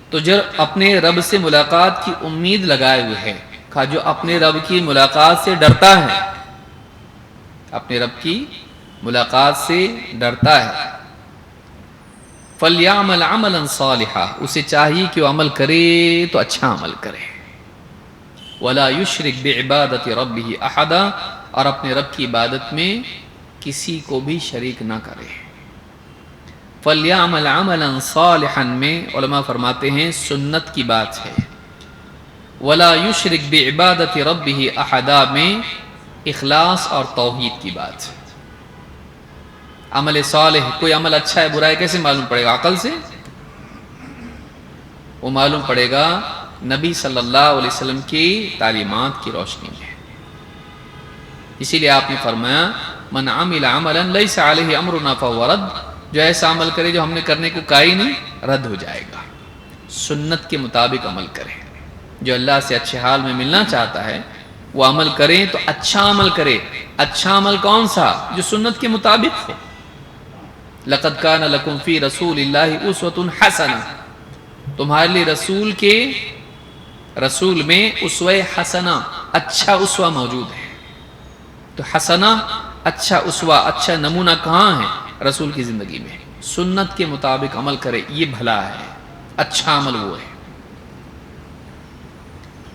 تو جو اپنے رب سے ملاقات کی امید لگائے ہوئے ہے، کہا جو اپنے رب کی ملاقات سے ڈرتا ہے، اپنے رب کی ملاقات سے ڈرتا ہے، فَلْيَعْمَلْ عَمَلًا صَالِحًا، اسے چاہیے کہ وہ عمل کرے تو اچھا عمل کرے، وَلَا يُشْرِكْ بِعِبَادَةِ رَبِّهِ أَحَدًا، اور اپنے رب کی عبادت میں کسی کو بھی شریک نہ کرے۔ فَلْيَعْمَلْ عَمَلًا صَالِحًا میں علماء فرماتے ہیں سنت کی بات ہے، وَلَا يُشْرِكْ بِعِبَادَةِ رَبِّهِ أَحَدًا میں اخلاص اور توحید کی بات ہے۔ عمل صالح، کوئی عمل اچھا ہے برا ہے کیسے معلوم پڑے گا؟ عقل سے؟ وہ معلوم پڑے گا نبی صلی اللہ علیہ وسلم کی تعلیمات کی روشنی میں۔ اسی لیے آپ نے فرمایا من عمل عملا لیس علیہ امرنا فہو رد، جو ایسا عمل کرے جو ہم نے کرنے کو کہا ہی نہیں، رد ہو جائے گا۔ سنت کے مطابق عمل کرے، جو اللہ سے اچھے حال میں ملنا چاہتا ہے وہ عمل کرے تو اچھا عمل کرے۔ اچھا عمل کون سا؟ جو سنت کے مطابق ہو۔ لقد کان لکم فی رسول اللہ اسوۃ حسنہ، تمہارے لیے رسول میں اسوہ حسنہ، اچھا اسوہ موجود ہے۔ تو حسنہ اچھا اسوہ، اچھا نمونہ کہاں ہے؟ رسول کی زندگی میں۔ سنت کے مطابق عمل کرے، یہ بھلا ہے، اچھا عمل وہ ہے۔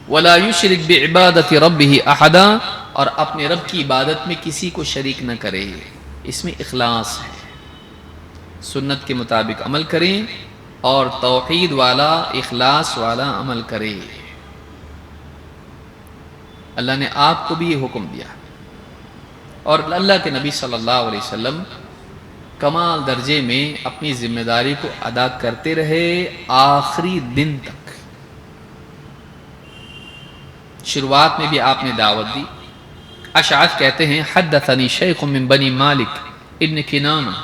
وَلَا يُشْرِكْ بِعِبَادَةِ رَبِّهِ أَحَدًا، اور اپنے رب کی عبادت میں کسی کو شریک نہ کرے، اس میں اخلاص ہے۔ سنت کے مطابق عمل کریں اور توحید والا اخلاص والا عمل کرے۔ اللہ نے آپ کو بھی یہ حکم دیا، اور اللہ کے نبی صلی اللہ علیہ وسلم کمال درجے میں اپنی ذمہ داری کو ادا کرتے رہے آخری دن تک۔ شروعات میں بھی آپ نے دعوت دی۔ اشعث کہتے ہیں حدثنی شیخ من بنی مالک ابن کنانہ،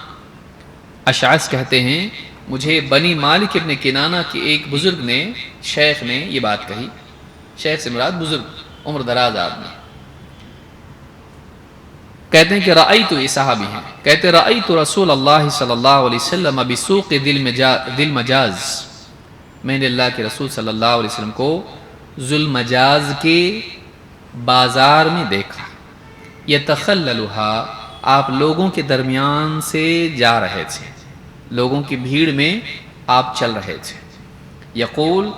اشعث کہتے ہیں مجھے بنی مالک ابن کنانہ کے ایک بزرگ نے، شیخ نے یہ بات کہی۔ شیخ سے مراد بزرگ، عمر دراز آدمی۔ کہتے ہیں کہ رأیت، یہ صحابی ہیں، کہتے رأیت رسول اللہ صلی اللہ علیہ وسلم بسوق دل مجاز، میں نے اللہ کے رسول صلی اللہ علیہ وسلم کو ذل مجاز کے بازار میں دیکھا، یتخللھا، آپ لوگوں کے درمیان سے جا رہے تھے، لوگوں کی بھیڑ میں آپ چل رہے تھے، یقول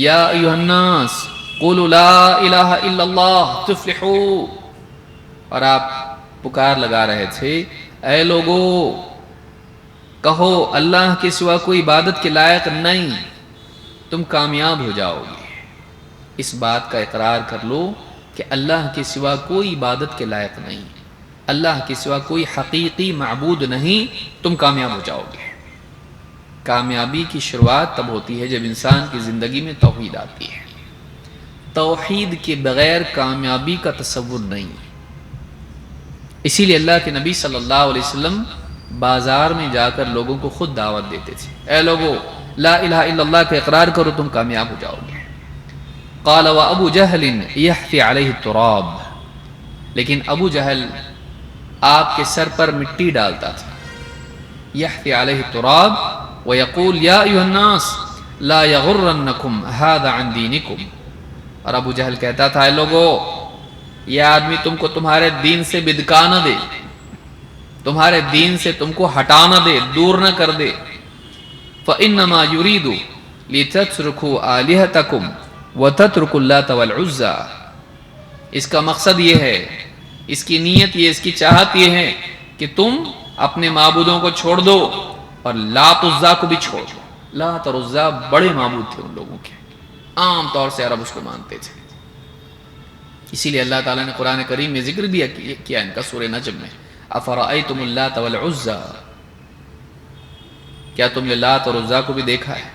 یا ایھا الناس قولوا لا الہ الا اللہ تفلحوا، اور آپ پکار لگا رہے تھے اے لوگو کہو اللہ کے سوا کوئی عبادت کے لائق نہیں، تم کامیاب ہو جاؤ گے۔ اس بات کا اقرار کر لو کہ اللہ کے سوا کوئی عبادت کے لائق نہیں، اللہ کے سوا کوئی حقیقی معبود نہیں، تم کامیاب ہو جاؤ گے۔ کامیابی کی شروعات تب ہوتی ہے جب انسان کی زندگی میں توحید آتی ہے، توحید کے بغیر کامیابی کا تصور نہیں۔ اسی لیے اللہ کے نبی صلی اللہ علیہ وسلم بازار میں جا کر لوگوں کو خود دعوت دیتے تھے، اے لوگو لا الہ الا اللہ کا اقرار کرو، تم کامیاب ہو جاؤ گے۔ قال وابو جہل یحفی علیہ التراب، لیکن ابو جہل آپ کے سر پر مٹی ڈالتا تھا، یحفی علیہ التراب ویقول یا ایھا الناس لا یغرنکم ھذا عن دینکم، اور ابو جہل کہتا تھا اے لوگو یہ آدمی تم کو تمہارے دین سے بدکا نہ دے، تمہارے دین سے تم کو ہٹا نہ دے، دور نہ کر دے۔ فإنما يريد لتتركوا آلهتكم وتتركوا اللات والعزى، اس کا مقصد یہ ہے، اس کی نیت یہ، اس کی چاہت یہ ہے کہ تم اپنے معبودوں کو چھوڑ دو اور لات عزا کو بھی چھوڑ دو۔ لات اور عزا بڑے معبود تھے ان لوگوں کے، عام طور سے عرب اس کو مانتے تھے، اسی لیے اللہ تعالیٰ نے قرآن کریم میں ذکر بھی کیا ان کا سورہ نجم میں، افرأیتم اللات والعزى، کیا تم نے لات اور عزا کو بھی دیکھا ہے؟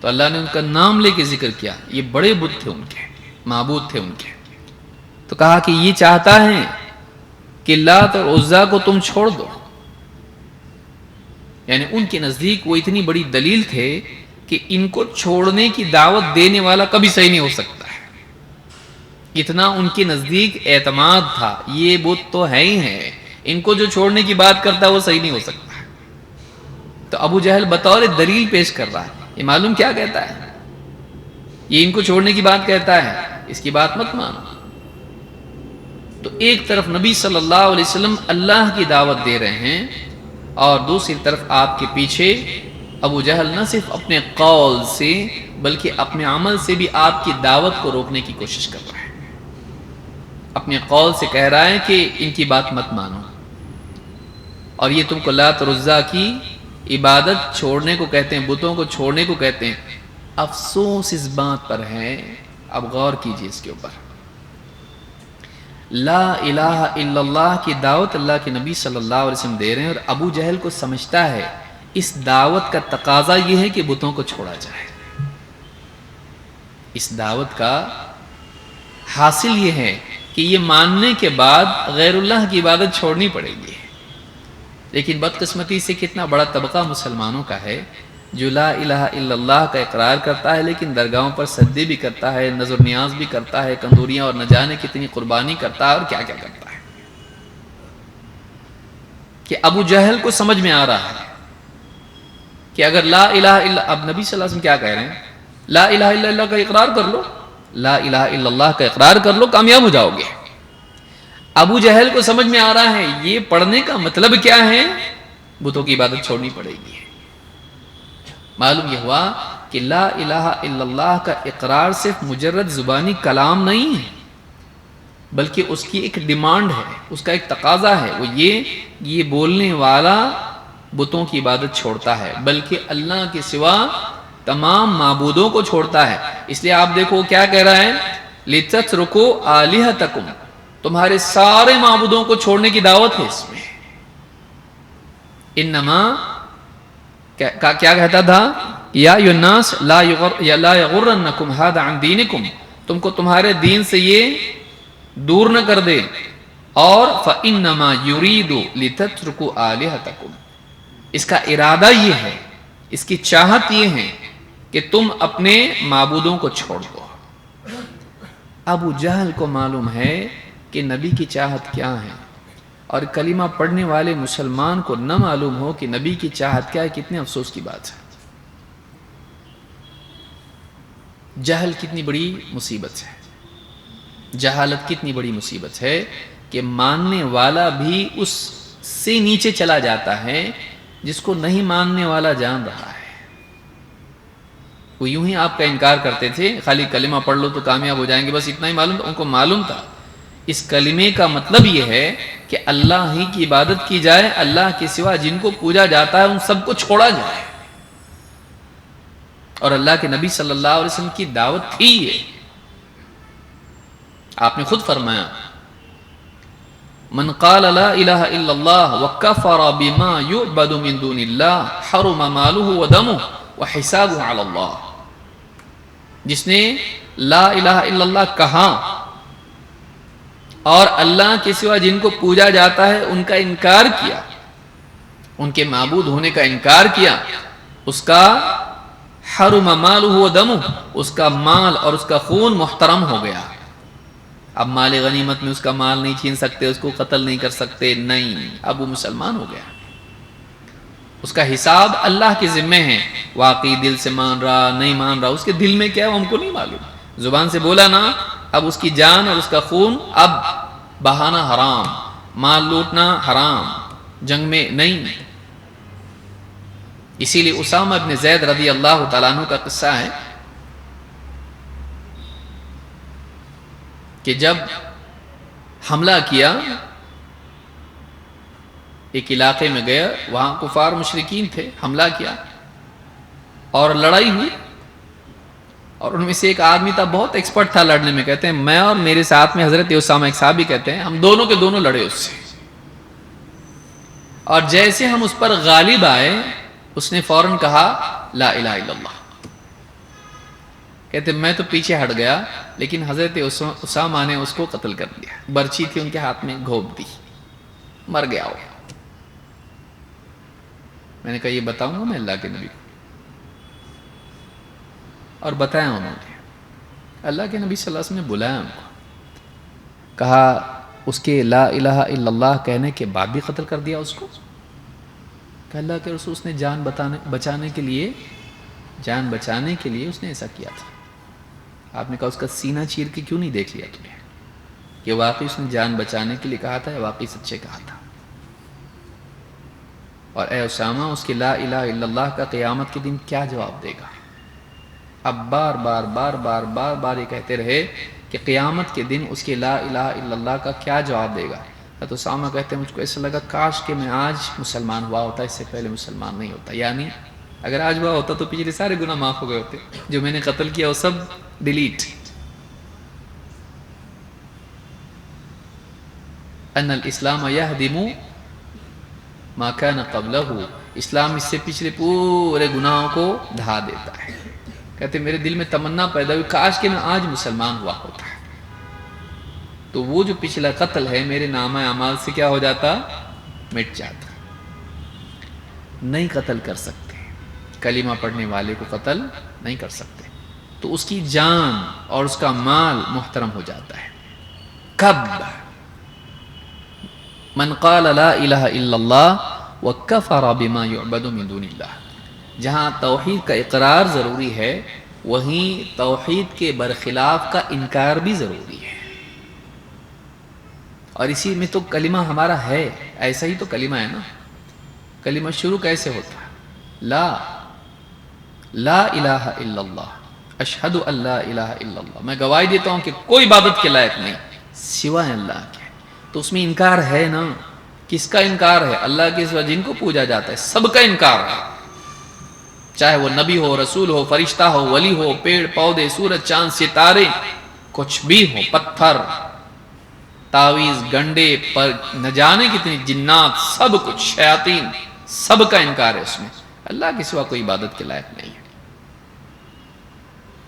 تو اللہ نے ان کا نام لے کے ذکر کیا، یہ بڑے بت تھے ان کے، معبود تھے ان کے، تو کہا کہ یہ چاہتا ہے کہ لات اور عزا کو تم چھوڑ دو، یعنی ان کے نزدیک وہ اتنی بڑی دلیل تھے کہ ان کو چھوڑنے کی دعوت دینے والا کبھی صحیح نہیں ہو سکتا ہے، اتنا ان کے نزدیک اعتماد تھا، یہ بت تو ہے ہی ہے، ان کو جو چھوڑنے کی بات کرتا ہے وہ صحیح نہیں ہو سکتا۔ تو ابو جہل بطور دلیل پیش کر رہا ہے، یہ معلوم کیا کہتا ہے، یہ ان کو چھوڑنے کی بات کہتا ہے، اس کی بات مت مانو۔ تو ایک طرف نبی صلی اللہ علیہ وسلم اللہ کی دعوت دے رہے ہیں، اور دوسری طرف آپ کے پیچھے ابو جہل نہ صرف اپنے قول سے بلکہ اپنے عمل سے بھی آپ کی دعوت کو روکنے کی کوشش کر رہا ہے، اپنے قول سے کہہ رہا ہے کہ ان کی بات مت مانو، اور یہ تم کو لات اور عزا کی عبادت چھوڑنے کو کہتے ہیں، بتوں کو چھوڑنے کو کہتے ہیں۔ افسوس اس بات پر ہے، اب غور کیجئے اس کے اوپر، لا الہ الا اللہ کی دعوت اللہ کے نبی صلی اللہ علیہ وسلم دے رہے ہیں، اور ابو جہل کو سمجھتا ہے اس دعوت کا تقاضا یہ ہے کہ بتوں کو چھوڑا جائے، اس دعوت کا حاصل یہ ہے کہ یہ ماننے کے بعد غیر اللہ کی عبادت چھوڑنی پڑے گی۔ لیکن بدقسمتی سے کتنا بڑا طبقہ مسلمانوں کا ہے جو لا الہ الا اللہ کا اقرار کرتا ہے، لیکن درگاہوں پر سجدے بھی کرتا ہے، نظر نیاز بھی کرتا ہے، کندوریاں اور نہ جانے کتنی قربانی کرتا ہے، اور کیا کیا کرتا ہے، کہ ابو جہل کو سمجھ میں آ رہا ہے کہ اگر لا الہ الا، اب نبی صلی اللہ علیہ وسلم کیا کہہ رہے ہیں، لا الہ الا اللہ کا اقرار کر لو، لا الہ الا اللہ کا اقرار کر لو، کامیاب ہو جاؤ گے۔ ابو جہل کو سمجھ میں آ رہا ہے یہ پڑھنے کا مطلب کیا ہے، بتوں کی عبادت چھوڑنی پڑے گی۔ معلوم یہ ہوا کہ لا الہ الا اللہ کا اقرار صرف مجرد زبانی کلام نہیں ہے، بلکہ اس کی ایک ڈیمانڈ ہے، اس کا ایک تقاضا ہے، وہ یہ بولنے والا بتوں کی عبادت چھوڑتا ہے، بلکہ اللہ کے سوا تمام معبودوں کو چھوڑتا ہے۔ اس لیے آپ دیکھو کیا کہہ رہا ہے، لِتَتْرُكُوا آلِهَتَكُمْ، تمہارے سارے معبودوں کو چھوڑنے کی دعوت ہے اس میں۔ انما کیا کہتا تھا، یا ایھا الناس لا یغرنکم ھذا عن دینکم، تم کو تمہارے دین سے یہ دور نہ کر دے، اور فانما یرید لتترکوا آلہتکم، اس کا ارادہ یہ ہے، اس کی چاہت یہ ہے کہ تم اپنے معبودوں کو چھوڑ دو۔ ابو جہل کو معلوم ہے کہ نبی کی چاہت کیا ہے، اور کلمہ پڑھنے والے مسلمان کو نہ معلوم ہو کہ نبی کی چاہت کیا ہے، کتنے افسوس کی بات ہے۔ جہل کتنی بڑی مصیبت ہے، جہالت کتنی بڑی مصیبت ہے کہ ماننے والا بھی اس سے نیچے چلا جاتا ہے جس کو نہیں ماننے والا جان رہا ہے۔ وہ یوں ہی آپ کا انکار کرتے تھے، خالی کلمہ پڑھ لو تو کامیاب ہو جائیں گے، بس اتنا ہی معلوم تھا، ان کو معلوم تھا اس کلمے کا مطلب یہ ہے کہ اللہ ہی کی عبادت کی جائے، اللہ کے سوا جن کو پوجا جاتا ہے ان سب کو چھوڑا جائے، اور اللہ کے نبی صلی اللہ علیہ وسلم کی دعوت تھی یہ۔ آپ نے خود فرمایا من قال لا الہ الا اللہ وکفر بما یعبد من دون اللہ حرم مالہ ودمہ وحسابہ علی اللہ، جس نے لا الہ الا اللہ کہا اور اللہ کے سوا جن کو پوجا جاتا ہے ان کا انکار کیا، ان کے معبود ہونے کا انکار کیا، اس کا حرم مالہ ودمہ، اس کا مال اور اس کا خون محترم ہو گیا۔ اب مال غنیمت میں اس کا مال نہیں چھین سکتے، اس کو قتل نہیں کر سکتے، نہیں، اب وہ مسلمان ہو گیا۔ اس کا حساب اللہ کے ذمے ہے، واقعی دل سے مان رہا نہیں مان رہا، اس کے دل میں کیا ہے وہ ہم کو نہیں معلوم، زبان سے بولا نا، اب اس کی جان اور اس کا خون اب بہانا حرام، مال لوٹنا حرام، جنگ میں نہیں۔ اسی لیے اسامہ بن زید رضی اللہ تعالیٰ عنہ کا قصہ ہے کہ جب حملہ کیا ایک علاقے میں گیا، وہاں کفار مشرکین تھے، حملہ کیا اور لڑائی ہوئی، اور ان میں سے ایک آدمی تھا بہت ایکسپرٹ تھا لڑنے میں، کہتے ہیں میں اور میرے ساتھ میں حضرت اسامہ ایک صحابی کہتے ہیں ہم دونوں کے دونوں لڑے اس سے، اور جیسے ہم اس پر غالب آئے اس نے فوراً کہا لا الہ الا اللہ۔ کہتے میں تو پیچھے ہٹ گیا لیکن حضرت اسامہ نے اس کو قتل کر دیا، برچھی تھی ان کے ہاتھ میں گھونپ دی، مر گیا وہ۔ میں نے کہا یہ بتاؤں گا میں اللہ کے نبی کو، اور بتایا انہوں نے، اللہ کے نبی صلی اللہ علیہ وسلم نے بلایا ان کو، کہا اس کے لا الہ الا اللہ کہنے کے بعد بھی قتل کر دیا اس کو؟ کہ اللہ کے رسول اس نے جان بچانے کے لیے اس نے ایسا کیا تھا۔ آپ نے کہا اس کا سینہ چیر کے کیوں نہیں دیکھ لیا تم نے کہ واقعی اس نے جان بچانے کے لیے کہا تھا یا واقعی سچے کہا تھا؟ اور اے اسامہ اس کے لا الہ الا اللہ کا قیامت کے دن کیا جواب دے گا؟ اب بار بار یہ کہتے رہے کہ قیامت کے دن اس کے لا الہ الا اللہ کا کیا جواب دے گا؟ تو اسامہ کہتے ہیں مجھ کو ایسا لگا کاش کہ میں آج مسلمان ہوا ہوتا، اس سے پہلے مسلمان نہیں ہوتا، یعنی اگر آج ہوا ہوتا تو پچھلے سارے گناہ معاف ہو گئے ہوتے، جو میں نے قتل کیا وہ سب ڈیلیٹ۔ ان الاسلام یہدم ما کان قبلہ، اسلام اس سے پچھلے پورے گناہوں کو ڈھا دیتا ہے۔ کہتے میرے دل میں تمنا پیدا ہوئی کاش کہ میں آج مسلمان ہوا ہوتا، تو وہ جو پچھلا قتل ہے میرے نامہ اعمال سے کیا ہو جاتا؟ مٹ جاتا۔ نہیں قتل کر سکتے، کلمہ پڑھنے والے کو قتل نہیں کر سکتے، تو اس کی جان اور اس کا مال محترم ہو جاتا ہے۔ کب؟ من قال لا الہ الا اللہ وکفر بما یعبد من دون اللہ، جہاں توحید کا اقرار ضروری ہے وہیں توحید کے برخلاف کا انکار بھی ضروری ہے، اور اسی میں تو کلمہ ہمارا ہے، ایسا ہی تو کلمہ ہے نا۔ کلمہ شروع کیسے ہوتا ہے؟ لا الہ الا اللہ، اشہد ان لا الہ الا اللہ، میں گواہی دیتا ہوں کہ کوئی عبادت کے لائق نہیں سوائے اللہ کے، تو اس میں انکار ہے نا۔ کس کا انکار ہے؟ اللہ کے سوا جن کو پوجا جاتا ہے سب کا انکار ہے، چاہے وہ نبی ہو، رسول ہو، فرشتہ ہو، ولی ہو، پیڑ پودے، سورج چاند ستارے، کچھ بھی ہو، پتھر، تعویذ، گنڈے، پر نہ جانے کتنی جنات، سب کچھ، شیاطین، سب کا انکار ہے اس میں، اللہ کے سوا کوئی عبادت کے لائق نہیں ہے۔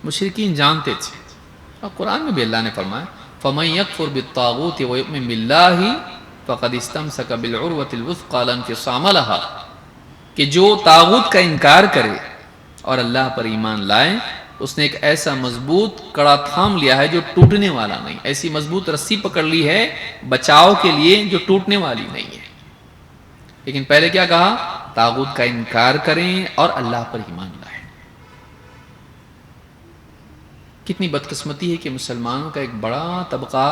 مشرکین جانتے تھے، اور قرآن میں بھی اللہ نے فرمایا فَمَن يَكْفُرْ بِالطَّاغُوتِ وَيُؤْمِن بِاللَّهِ فَقَدِ اسْتَمْسَكَ بِالْعُرْوَةِ الْوُثْقَىٰ لَا انفِصَامَ لَهَا، کہ جو طاغوت کا انکار کرے اور اللہ پر ایمان لائے اس نے ایک ایسا مضبوط کڑا تھام لیا ہے جو ٹوٹنے والا نہیں، ایسی مضبوط رسی پکڑ لی ہے بچاؤ کے لیے جو ٹوٹنے والی نہیں ہے۔ لیکن پہلے کیا کہا؟ طاغوت کا انکار کریں اور اللہ پر ایمان لائیں۔ کتنی بدقسمتی ہے کہ مسلمانوں کا ایک بڑا طبقہ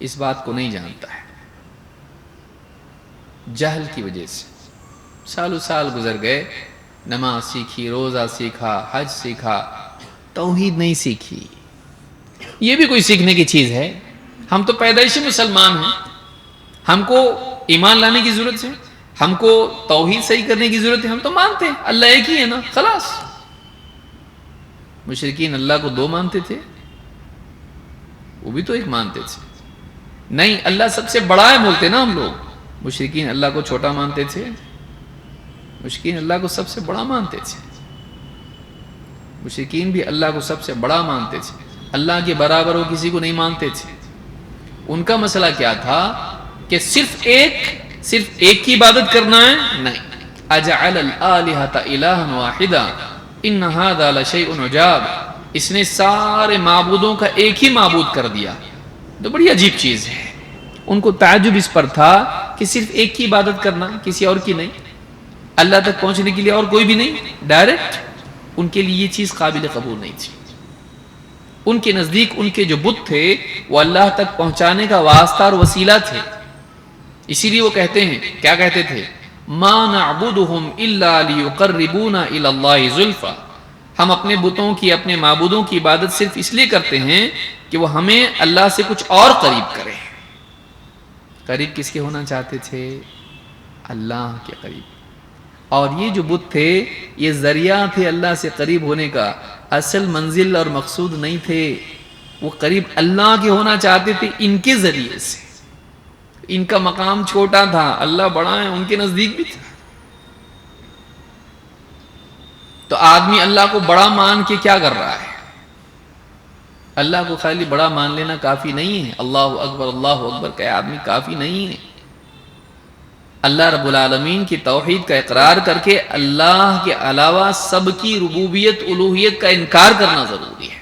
اس بات کو نہیں جانتا ہے، جہل کی وجہ سے سالوں سال گزر گئے، نماز سیکھی، روزہ سیکھا، حج سیکھا، توحید نہیں سیکھی۔ یہ بھی کوئی سیکھنے کی چیز ہے؟ ہم تو پیدائشی مسلمان ہیں، ہم کو ایمان لانے کی ضرورت ہے، ہم کو توحید صحیح کرنے کی ضرورت ہے، ہم تو مانتے ہیں اللہ ایک ہی ہے نا، خلاص۔ مشرکین اللہ کو دو مانتے تھے، وہ بھی تو ایک مانتے تھے۔ نہیں، اللہ سب سے بڑا ہے بولتے نا ہم لوگ، مشرکین اللہ کو چھوٹا مانتے تھے، مشرکین اللہ کو سب سے بڑا مانتے تھے، مشرکین بھی اللہ کو سب سے بڑا مانتے تھے، اللہ کے برابر وہ کسی کو نہیں مانتے تھے۔ ان کا مسئلہ کیا تھا کہ صرف ایک کی عبادت کرنا ہے؟ نہیں، اجعل الآلہۃ الہا واحدا ان ھذا لشیء عجاب، اس نے سارے معبودوں کا ایک ہی معبود کر دیا، تو بڑی عجیب چیز ہے۔ ان کو تعجب اس پر تھا کہ صرف ایک کی عبادت کرنا، کسی اور کی نہیں، اللہ تک پہنچنے کے لیے اور کوئی بھی نہیں، ڈائریکٹ۔ ان کے لیے یہ چیز قابل قبول نہیں تھی۔ ان کے نزدیک ان کے جو بت تھے وہ اللہ تک پہنچانے کا واسطہ اور وسیلہ تھے، اسی لیے وہ کہتے ہیں، کیا کہتے تھے؟ ما نعبدهم الا ليقربونا الى الله زلفى، ہم اپنے بتوں کی، اپنے معبودوں کی عبادت صرف اس لیے کرتے ہیں کہ وہ ہمیں اللہ سے کچھ اور قریب کریں۔ قریب کس کے ہونا چاہتے تھے؟ اللہ کے قریب۔ اور یہ جو بت تھے یہ ذریعہ تھے اللہ سے قریب ہونے کا، اصل منزل اور مقصود نہیں تھے۔ وہ قریب اللہ کے ہونا چاہتے تھے ان کے ذریعے سے، ان کا مقام چھوٹا تھا، اللہ بڑا ہے، ان کے نزدیک بھی تھا۔ تو آدمی اللہ کو بڑا مان کے کیا کر رہا ہے؟ اللہ کو خالی بڑا مان لینا کافی نہیں ہے، اللہ اکبر کہ آدمی کافی نہیں ہے۔ اللہ رب العالمین کی توحید کا اقرار کر کے اللہ کے علاوہ سب کی ربوبیت الوہیت کا انکار کرنا ضروری ہے۔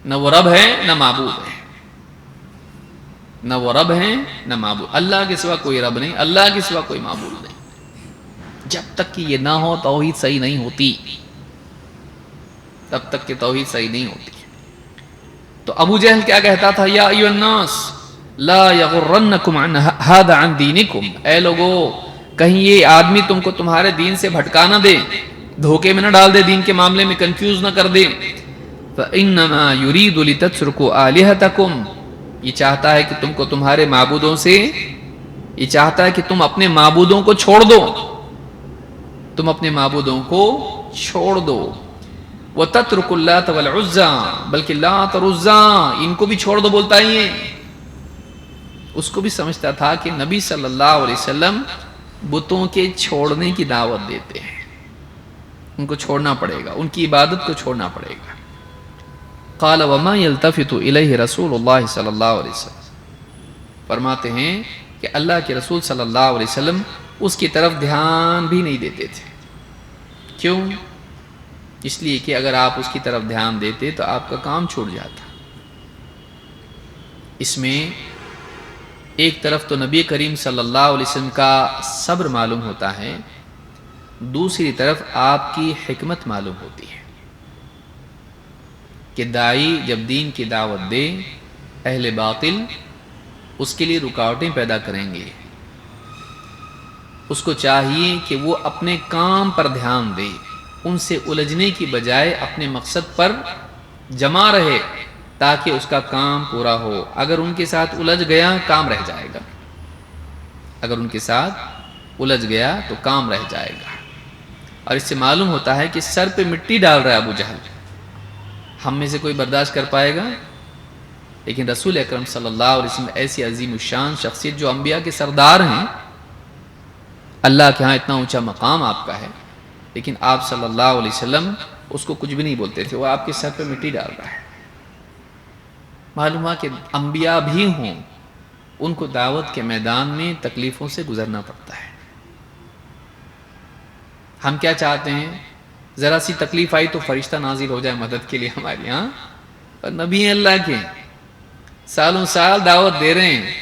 نہ وہ رب ہے نہ معبود ہے، نہ وہ رب ہے نہ معبود، اللہ کے سوا کوئی رب نہیں، اللہ کے سوا کوئی معبود نہیں۔ جب تک کہ یہ نہ ہو توحید صحیح نہیں ہوتی، تب تک کہ توحید صحیح نہیں ہوتی۔ تو ابو جہل کیا کہتا تھا؟ یا ایھا الناس لا یغرنکم ھذا عن دینکم، اے لوگو کہیں یہ آدمی تم کو تمہارے دین سے بھٹکا نہ دے، دھوکے میں نہ ڈال دے، دین کے معاملے میں کنفیوز نہ کر دے۔ فإنما یرید لتترکوا آلہتکم، یہ چاہتا ہے کہ تم کو تمہارے معبودوں سے، یہ چاہتا ہے کہ تم اپنے معبودوں کو چھوڑ دو، تم اپنے معبودوں کو چھوڑ دو۔ وَتَتْرُكُ اللَّاتَ وَالْعُزَّى، بلکہ لات اور عزا ان کو بھی چھوڑ دو بولتا ہی ہے۔ اس کو بھی سمجھتا تھا کہ نبی صلی اللہ علیہ وسلم بتوں کے چھوڑنے کی دعوت دیتے ہیں، ان کو چھوڑنا پڑے گا، ان کی عبادت کو چھوڑنا پڑے گا۔ قال وما يلتفت الیہ رسول اللہ صلی اللہ علیہ وسلم، فرماتے ہیں کہ اللہ کے رسول صلی اللہ علیہ وسلم اس کی طرف دھیان بھی نہیں دیتے تھے۔ کیوں؟ اس لیے کہ اگر آپ اس کی طرف دھیان دیتے تو آپ کا کام چھوٹ جاتا۔ اس میں ایک طرف تو نبی کریم صلی اللہ علیہ وسلم کا صبر معلوم ہوتا ہے، دوسری طرف آپ کی حکمت معلوم ہوتی ہے کہ داعی جب دین کی دعوت دے، اہل باطل اس کے لیے رکاوٹیں پیدا کریں گے، اس کو چاہیے کہ وہ اپنے کام پر دھیان دے، ان سے الجھنے کی بجائے اپنے مقصد پر جمع رہے تاکہ اس کا کام پورا ہو۔ اگر ان کے ساتھ الجھ گیا کام رہ جائے گا، اگر ان کے ساتھ الجھ گیا تو کام رہ جائے گا۔ اور اس سے معلوم ہوتا ہے کہ سر پہ مٹی ڈال رہا ہے ابو جہل، ہم میں سے کوئی برداشت کر پائے گا؟ لیکن رسول اکرم صلی اللہ علیہ وسلم ایسی عظیم الشان شخصیت جو انبیاء کے سردار ہیں، اللہ کے ہاں اتنا اونچا مقام آپ کا ہے، لیکن آپ صلی اللہ علیہ وسلم اس کو کچھ بھی نہیں بولتے تھے، وہ آپ کے سر پہ مٹی ڈال رہا ہے۔ معلوم ہوا کہ انبیاء بھی ہوں، ان کو دعوت کے میدان میں تکلیفوں سے گزرنا پڑتا ہے۔ ہم کیا چاہتے ہیں ذرا سی تکلیف آئی تو فرشتہ نازل ہو جائے مدد کے لیے ہمارے یہاں. اور نبی اللہ کے سالوں سال دعوت دے رہے ہیں،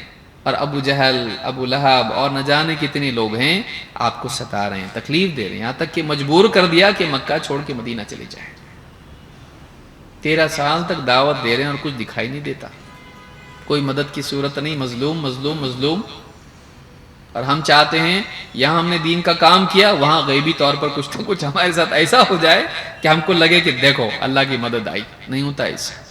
اور ابو جہل، ابو لہب اور نہ جانے کتنے لوگ ہیں آپ کو ستا رہے ہیں، تکلیف دے رہے ہیں، یہاں تک کہ مجبور کر دیا کہ مکہ چھوڑ کے مدینہ چلے جائیں. 13 سال تک دعوت دے رہے ہیں اور کچھ دکھائی نہیں دیتا، کوئی مدد کی صورت نہیں، مظلوم مظلوم مظلوم. اور ہم چاہتے ہیں یہاں ہم نے دین کا کام کیا، وہاں غیبی طور پر کچھ تو کچھ ہمارے ساتھ ایسا ہو جائے کہ ہم کو لگے کہ دیکھو اللہ کی مدد آئی. نہیں ہوتا ایسا.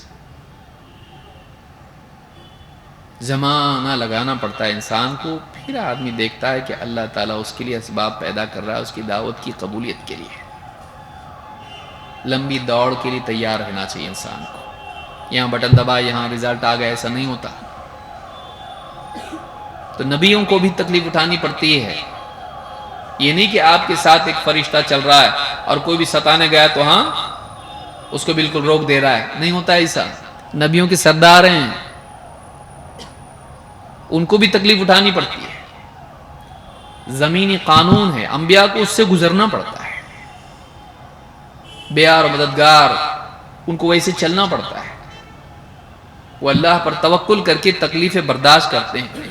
زمانہ لگانا پڑتا ہے انسان کو، پھر آدمی دیکھتا ہے کہ اللہ تعالیٰ اس کے لیے اسباب پیدا کر رہا ہے اس کی دعوت کی قبولیت کے لیے. لمبی دوڑ کے لیے تیار رہنا چاہیے انسان کو. یہاں بٹن دبا یہاں رزلٹ آ گیا، ایسا نہیں ہوتا. تو نبیوں کو بھی تکلیف اٹھانی پڑتی ہے. یہ نہیں کہ آپ کے ساتھ ایک فرشتہ چل رہا ہے اور کوئی بھی ستانے گیا تو ہاں اس کو بالکل روک دے رہا ہے، نہیں ہوتا ایسا. نبیوں کے سردار ہیں، ان کو بھی تکلیف اٹھانی پڑتی ہے. زمینی قانون ہے، انبیاء کو اس سے گزرنا پڑتا ہے. بیار و مددگار ان کو ویسے چلنا پڑتا ہے. وہ اللہ پر توکل کر کے تکلیفیں برداشت کرتے ہیں،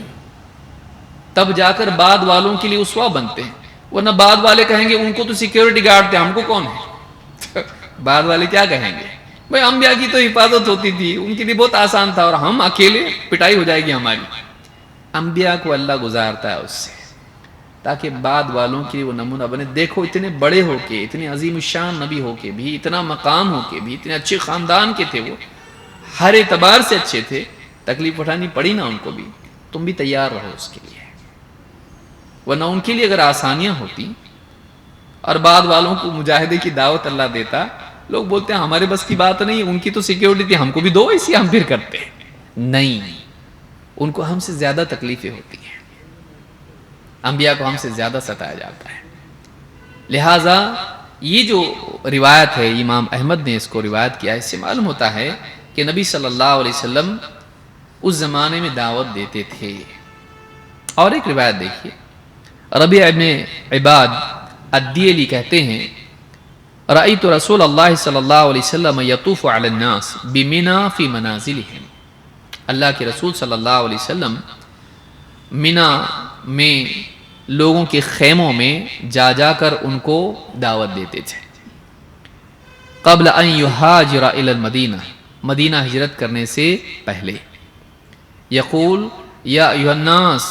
تب جا کر بعد والوں کے لیے اسوہ بنتے ہیں. ورنہ بعد والے کہیں گے ان کو تو سیکیورٹی گارڈ تھے، ہم کو کون ہے؟ بعد والے کیا کہیں گے؟ بھائی انبیاء کی تو حفاظت ہوتی تھی، ان کے لیے بہت آسان تھا، اور ہم اکیلے پٹائی ہو جائے گی ہماری. انبیاء کو اللہ گزارتا ہے اس سے تاکہ بعد والوں کے لیے وہ نمونہ بنے. دیکھو اتنے بڑے ہو کے، اتنے عظیم الشان نبی ہو کے بھی، اتنا مقام ہو کے بھی، اتنے اچھے خاندان کے تھے، وہ ہر اعتبار سے اچھے تھے، تکلیف اٹھانی پڑی نا ان کو بھی. تم بھی تیار رہو اس کے لیے. ورنہ ان کے لیے اگر آسانیاں ہوتی اور بعد والوں کو مجاہدے کی دعوت اللہ دیتا، لوگ بولتے ہیں ہمارے بس کی بات نہیں، ان کی تو سیکیورٹی تھی، ہم کو بھی دو، اسی ہم پھر کرتے. نہیں، ان کو ہم سے زیادہ تکلیفیں ہوتی ہیں، انبیاء کو ہم سے زیادہ ستایا جاتا ہے. لہٰذا یہ جو روایت ہے، امام احمد نے اس کو روایت کیا ہے، اس سے معلوم ہوتا ہے کہ نبی صلی اللہ علیہ وسلم اس زمانے میں دعوت دیتے تھے. اور ایک روایت دیکھیے، ربیع ابن عباد الدیلی کہتے ہیں رأیت رسول اللہ صلی اللہ علیہ وسلم یطوف علی الناس بمنی فی منازلہم. اللہ کے رسول صلی اللہ علیہ وسلم منا میں لوگوں کے خیموں میں جا جا کر ان کو دعوت دیتے تھے. قبل ان یہاجر الی المدینہ، مدینہ ہجرت کرنے سے پہلے. یقول یا ایھا الناس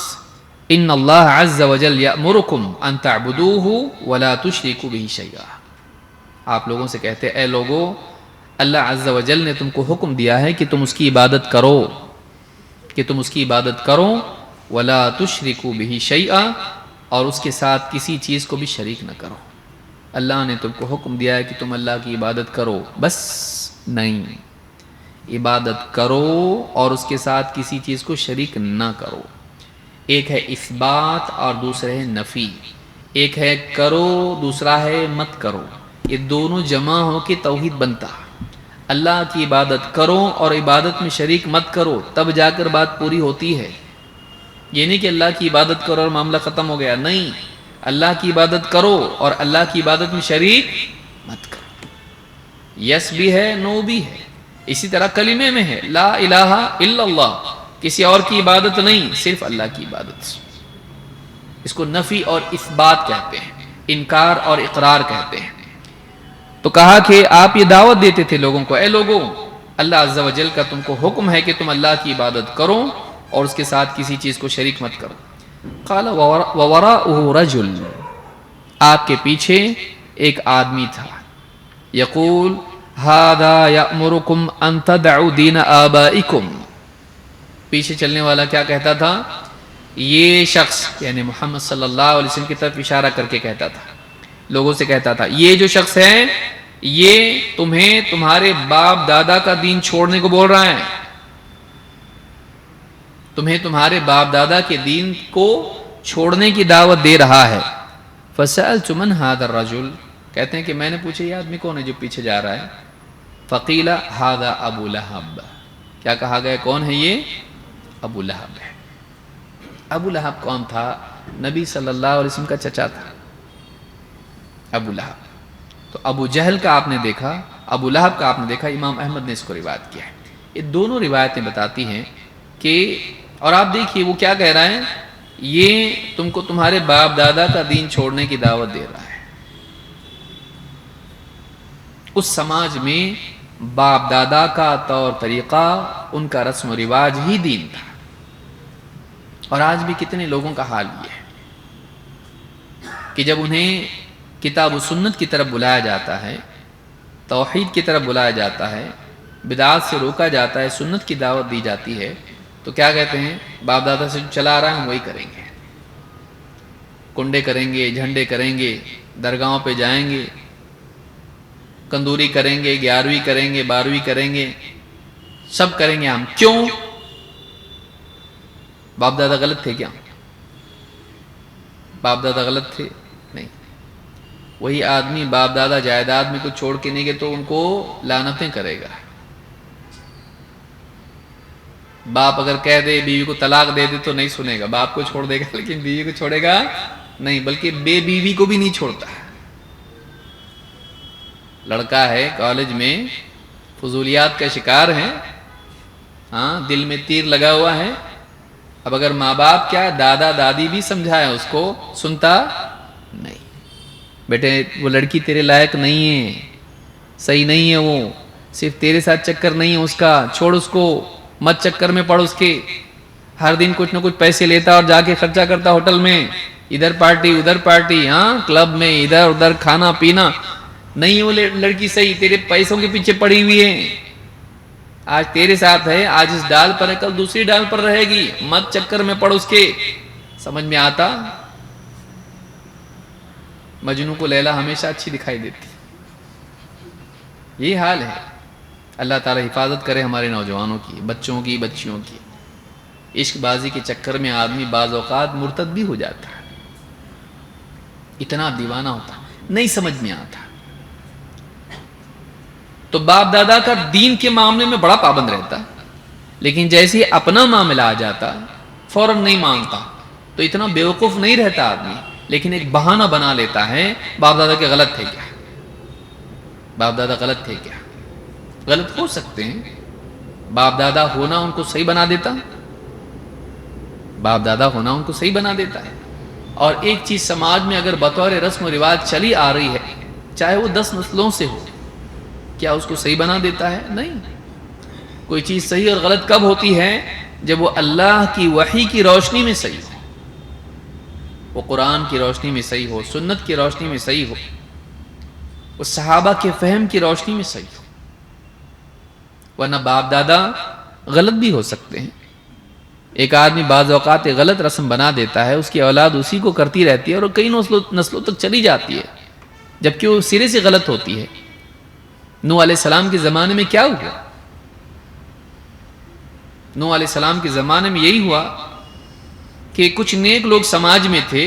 ان اللہ عز وجل یأمرکم ان تعبدوہ ولا تشرکوا بہ شیئا. آپ لوگوں سے کہتے اے لوگو، اللہ عز وجل نے تم کو حکم دیا ہے کہ تم اس کی عبادت کرو، کہ تم اس کی عبادت کرو، ولا تشرکوا بہ شیئا، اور اس کے ساتھ کسی چیز کو بھی شریک نہ کرو. اللہ نے تم کو حکم دیا ہے کہ تم اللہ کی عبادت کرو، بس نہیں، عبادت کرو اور اس کے ساتھ کسی چیز کو شریک نہ کرو. ایک ہے اثبات اور دوسرا ہے نفی. ایک ہے کرو، دوسرا ہے مت کرو. یہ دونوں جمع ہو کے توحید بنتا. اللہ کی عبادت کرو اور عبادت میں شریک مت کرو، تب جا کر بات پوری ہوتی ہے. یہ نہیں کہ اللہ کی عبادت کرو اور معاملہ ختم ہو گیا، نہیں، اللہ کی عبادت کرو اور اللہ کی عبادت میں شریک مت کرو. یس بھی ہے، نو بھی ہے. اسی طرح کلمے میں ہے لا الہ الا اللہ، کسی اور کی عبادت نہیں، صرف اللہ کی عبادت. اس کو نفی اور اثبات کہتے ہیں، انکار اور اقرار کہتے ہیں. تو کہا کہ آپ یہ دعوت دیتے تھے لوگوں کو، اے لوگوں، اللہ عز و جل کا تم کو حکم ہے کہ تم اللہ کی عبادت کرو اور اس کے ساتھ کسی چیز کو شریک مت کرو. قال ووراءه رجل، آپ کے پیچھے ایک آدمی تھا. یقول ھذا یأمرکم ان تدعوا دین آبائکم. پیچھے چلنے والا کیا کہتا تھا؟ یہ شخص یعنی محمد صلی اللہ علیہ وسلم کی طرف اشارہ کر کے کہتا تھا، لوگوں سے کہتا تھا یہ جو شخص ہے یہ تمہیں تمہارے باپ دادا کا دین چھوڑنے کو بول رہا ہے، تمہیں تمہارے باپ دادا کے دین کو چھوڑنے کی دعوت دے رہا ہے. فسألت من ھذا الرجل، کہتے ہیں کہ میں نے پوچھا یہ آدمی کون ہے جو پیچھے جا رہا ہے. فقیل ھذا ابو لہب، کیا کہا گیا کون ہے یہ؟ ابو لہب ہے. ابو لہب کون تھا؟ نبی صلی اللہ علیہ وسلم کا چچا تھا ابو لہب. تو ابو جہل کا آپ نے دیکھا، ابو لہب کا آپ نے دیکھا، امام احمد نے اس کو روایت کیا ہے۔ یہ دونوں روایتیں بتاتی ہیں کہ، اور آپ دیکھیے وہ کیا کہہ رہا ہے، یہ تم کو تمہارے باپ دادا کا دین چھوڑنے کی دعوت دے رہا ہے۔ اس سماج میں باپ دادا کا طور طریقہ، ان کا رسم و رواج ہی دین تھا، اور آج بھی کتنے لوگوں کا حال یہ ہے کہ جب انہیں کتاب و سنت کی طرف بلایا جاتا ہے، توحید کی طرف بلایا جاتا ہے، بدعات سے روکا جاتا ہے، سنت کی دعوت دی جاتی ہے، تو کیا کہتے ہیں، باپ دادا سے چلا آ رہا ہے ہم وہی کریں گے، کنڈے کریں گے، جھنڈے کریں گے، درگاہوں پہ جائیں گے، کندوری کریں گے، 11ویں کریں گے، 12ویں کریں گے، سب کریں گے ہم۔ کیوں؟ باپ دادا غلط تھے کیا؟ باپ دادا غلط تھے؟ نہیں۔ وہی آدمی باپ دادا جائیداد میں کچھ چھوڑ کے نہیں گئے تو ان کو لعنتیں کرے گا۔ باپ اگر کہہ دے بیوی کو طلاق دے دے تو نہیں سنے گا، باپ کو چھوڑ دے گا لیکن بیوی کو چھوڑے گا نہیں، بلکہ بے بیوی کو بھی نہیں چھوڑتا۔ لڑکا ہے کالج میں، فضولیات کا شکار ہے، ہاں دل میں تیر لگا ہوا ہے، اب اگر ماں باپ کیا دادا دادی بھی سمجھائے اس کو سنتا نہیں۔ بیٹے وہ لڑکی تیرے لائق نہیں ہے، صحیح نہیں ہے، وہ صرف تیرے ساتھ چکر نہیں ہے اس کا، چھوڑ اس کو، مت چکر میں پڑ اس کے، ہر دن کچھ نہ کچھ پیسے لیتا اور جا کے خرچہ کرتا ہوٹل میں، ادھر پارٹی ادھر پارٹی، ہاں کلب میں ادھر ادھر کھانا پینا، نہیں وہ لڑکی صحیح، تیرے پیسوں کے پیچھے پڑی ہوئی ہے، آج تیرے ساتھ ہے، آج اس ڈال پر ہے، کل دوسری ڈال پر رہے گی، مت چکر میں پڑ اس کے۔ سمجھ میں آتا؟ مجنوں کو لیلا ہمیشہ اچھی دکھائی دیتی، یہ حال ہے۔ اللہ تعالی حفاظت کرے ہمارے نوجوانوں کی، بچوں کی، بچیوں کی۔ عشق بازی کے چکر میں آدمی بعض اوقات مرتد بھی ہو جاتا ہے، اتنا دیوانہ ہوتا، نہیں سمجھ میں آتا۔ تو باپ دادا کا دین کے معاملے میں بڑا پابند رہتا، لیکن جیسے ہی اپنا معاملہ آ جاتا فوراً نہیں مانتا، تو اتنا بیوقوف نہیں رہتا آدمی، لیکن ایک بہانہ بنا لیتا ہے، باپ دادا کے غلط تھے کیا، باپ دادا غلط تھے کیا؟ غلط ہو سکتے ہیں، باپ دادا ہونا ان کو صحیح بنا دیتا، باپ دادا ہونا ان کو صحیح بنا دیتا ہے۔ اور ایک چیز سماج میں اگر بطور رسم و رواج چلی آ رہی ہے، چاہے وہ 10 نسلوں سے ہو، کیا اس کو صحیح بنا دیتا ہے؟ نہیں۔ کوئی چیز صحیح اور غلط کب ہوتی ہے؟ جب وہ اللہ کی وحی کی روشنی میں صحیح ہو، وہ قرآن کی روشنی میں صحیح ہو، سنت کی روشنی میں صحیح ہو، وہ صحابہ کے فہم کی روشنی میں صحیح ہو، ورنہ باپ دادا غلط بھی ہو سکتے ہیں۔ ایک آدمی بعض اوقات ایک غلط رسم بنا دیتا ہے، اس کی اولاد اسی کو کرتی رہتی ہے اور کئی نسلوں تک چلی جاتی ہے، جبکہ وہ سرے سے غلط ہوتی ہے۔ نوح علیہ السلام کے زمانے میں کیا ہوا؟ نوح علیہ السلام کے زمانے میں یہی ہوا کہ کچھ نیک لوگ سماج میں تھے،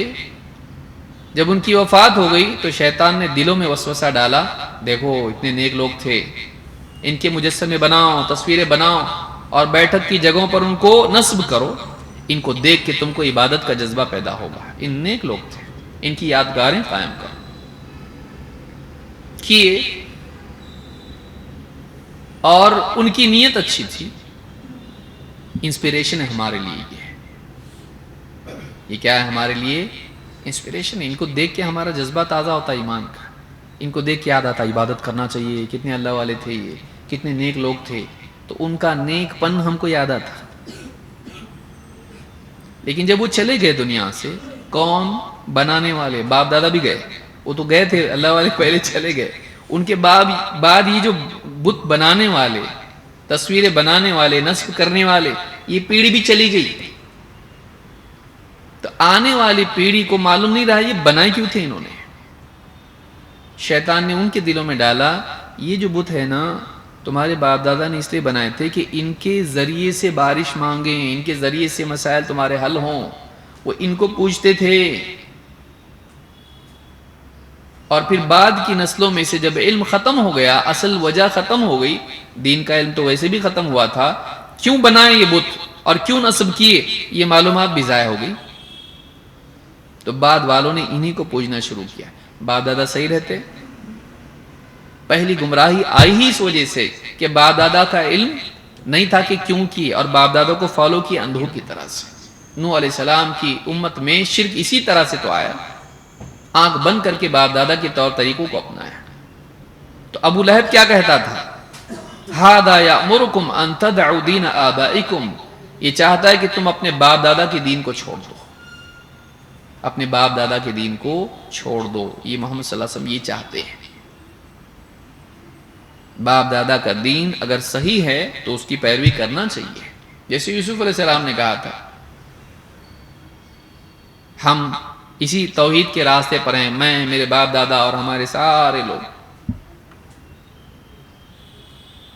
جب ان کی وفات ہو گئی تو شیطان نے دلوں میں وسوسہ ڈالا، دیکھو اتنے نیک لوگ تھے، ان کے مجسمے بناؤ، تصویریں بناؤ اور بیٹھک کی جگہوں پر ان کو نصب کرو، ان کو دیکھ کے تم کو عبادت کا جذبہ پیدا ہوگا۔ ان نیک لوگ تھے، ان کی یادگاریں قائم کرو، کیے، اور ان کی نیت اچھی تھی۔ انسپیریشن ہے ہمارے لیے، یہ کیا ہے ہمارے لیے؟ انسپیریشن ہے۔ ان کو دیکھ کے ہمارا جذبہ تازہ ہوتا ہے ایمان کا، ان کو دیکھ کے یاد آتا عبادت کرنا چاہیے، کتنے اللہ والے تھے یہ، کتنے نیک لوگ تھے، تو ان کا نیک پن ہم کو یاد آتا۔ لیکن جب وہ چلے گئے دنیا سے، کون؟ بنانے والے، باپ دادا بھی گئے، وہ تو گئے تھے، اللہ والے پہلے چلے گئے، ان کے بعد یہ جو بت بنانے والے، تصویریں بنانے والے، نصب کرنے والے، یہ پیڑھی بھی چلی گئی، تو آنے والی پیڑھی کو معلوم نہیں رہا یہ بنائے کیوں تھے انہوں نے۔ شیطان نے ان کے دلوں میں ڈالا، یہ جو بت ہے نا تمہارے باپ دادا نے اس لیے بنائے تھے کہ ان کے ذریعے سے بارش مانگیں، ان کے ذریعے سے مسائل تمہارے حل ہوں، وہ ان کو پوچھتے تھے۔ اور پھر بعد کی نسلوں میں سے جب علم ختم ہو گیا، اصل وجہ ختم ہو گئی، دین کا علم تو ویسے بھی ختم ہوا تھا، کیوں بنائے یہ بت اور کیوں نصب کیے، یہ معلومات بھی ضائع ہو گئی، تو بعد والوں نے انہی کو پوجنا شروع کیا۔ باپ دادا صحیح رہتے، پہلی گمراہی آئی ہی اس وجہ سے کہ باپ دادا کا علم نہیں تھا کہ کیوں کی، اور باپ دادا کو فالو کی اندھوں کی طرح سے۔ نوح علیہ السلام کی امت میں شرک اسی طرح سے تو آیا، آنکھ بند کر کے باپ دادا کے طور طریقوں کو اپنایا۔ تو ابو لہب کیا کہتا تھا؟ ہذا یأمرکم ان تدعوا دین آبائکم، یہ چاہتا ہے کہ تم اپنے باپ دادا کے دین کو چھوڑ دو، اپنے باپ دادا کے دین کو چھوڑ دو۔ یہ محمد صلی اللہ علیہ وسلم یہ چاہتے ہیں۔ باپ دادا کا دین اگر صحیح ہے تو اس کی پیروی کرنا چاہیے، جیسے یوسف علیہ السلام نے کہا تھا ہم اسی توحید کے راستے پر ہیں، میں، میرے باپ دادا اور ہمارے سارے لوگ۔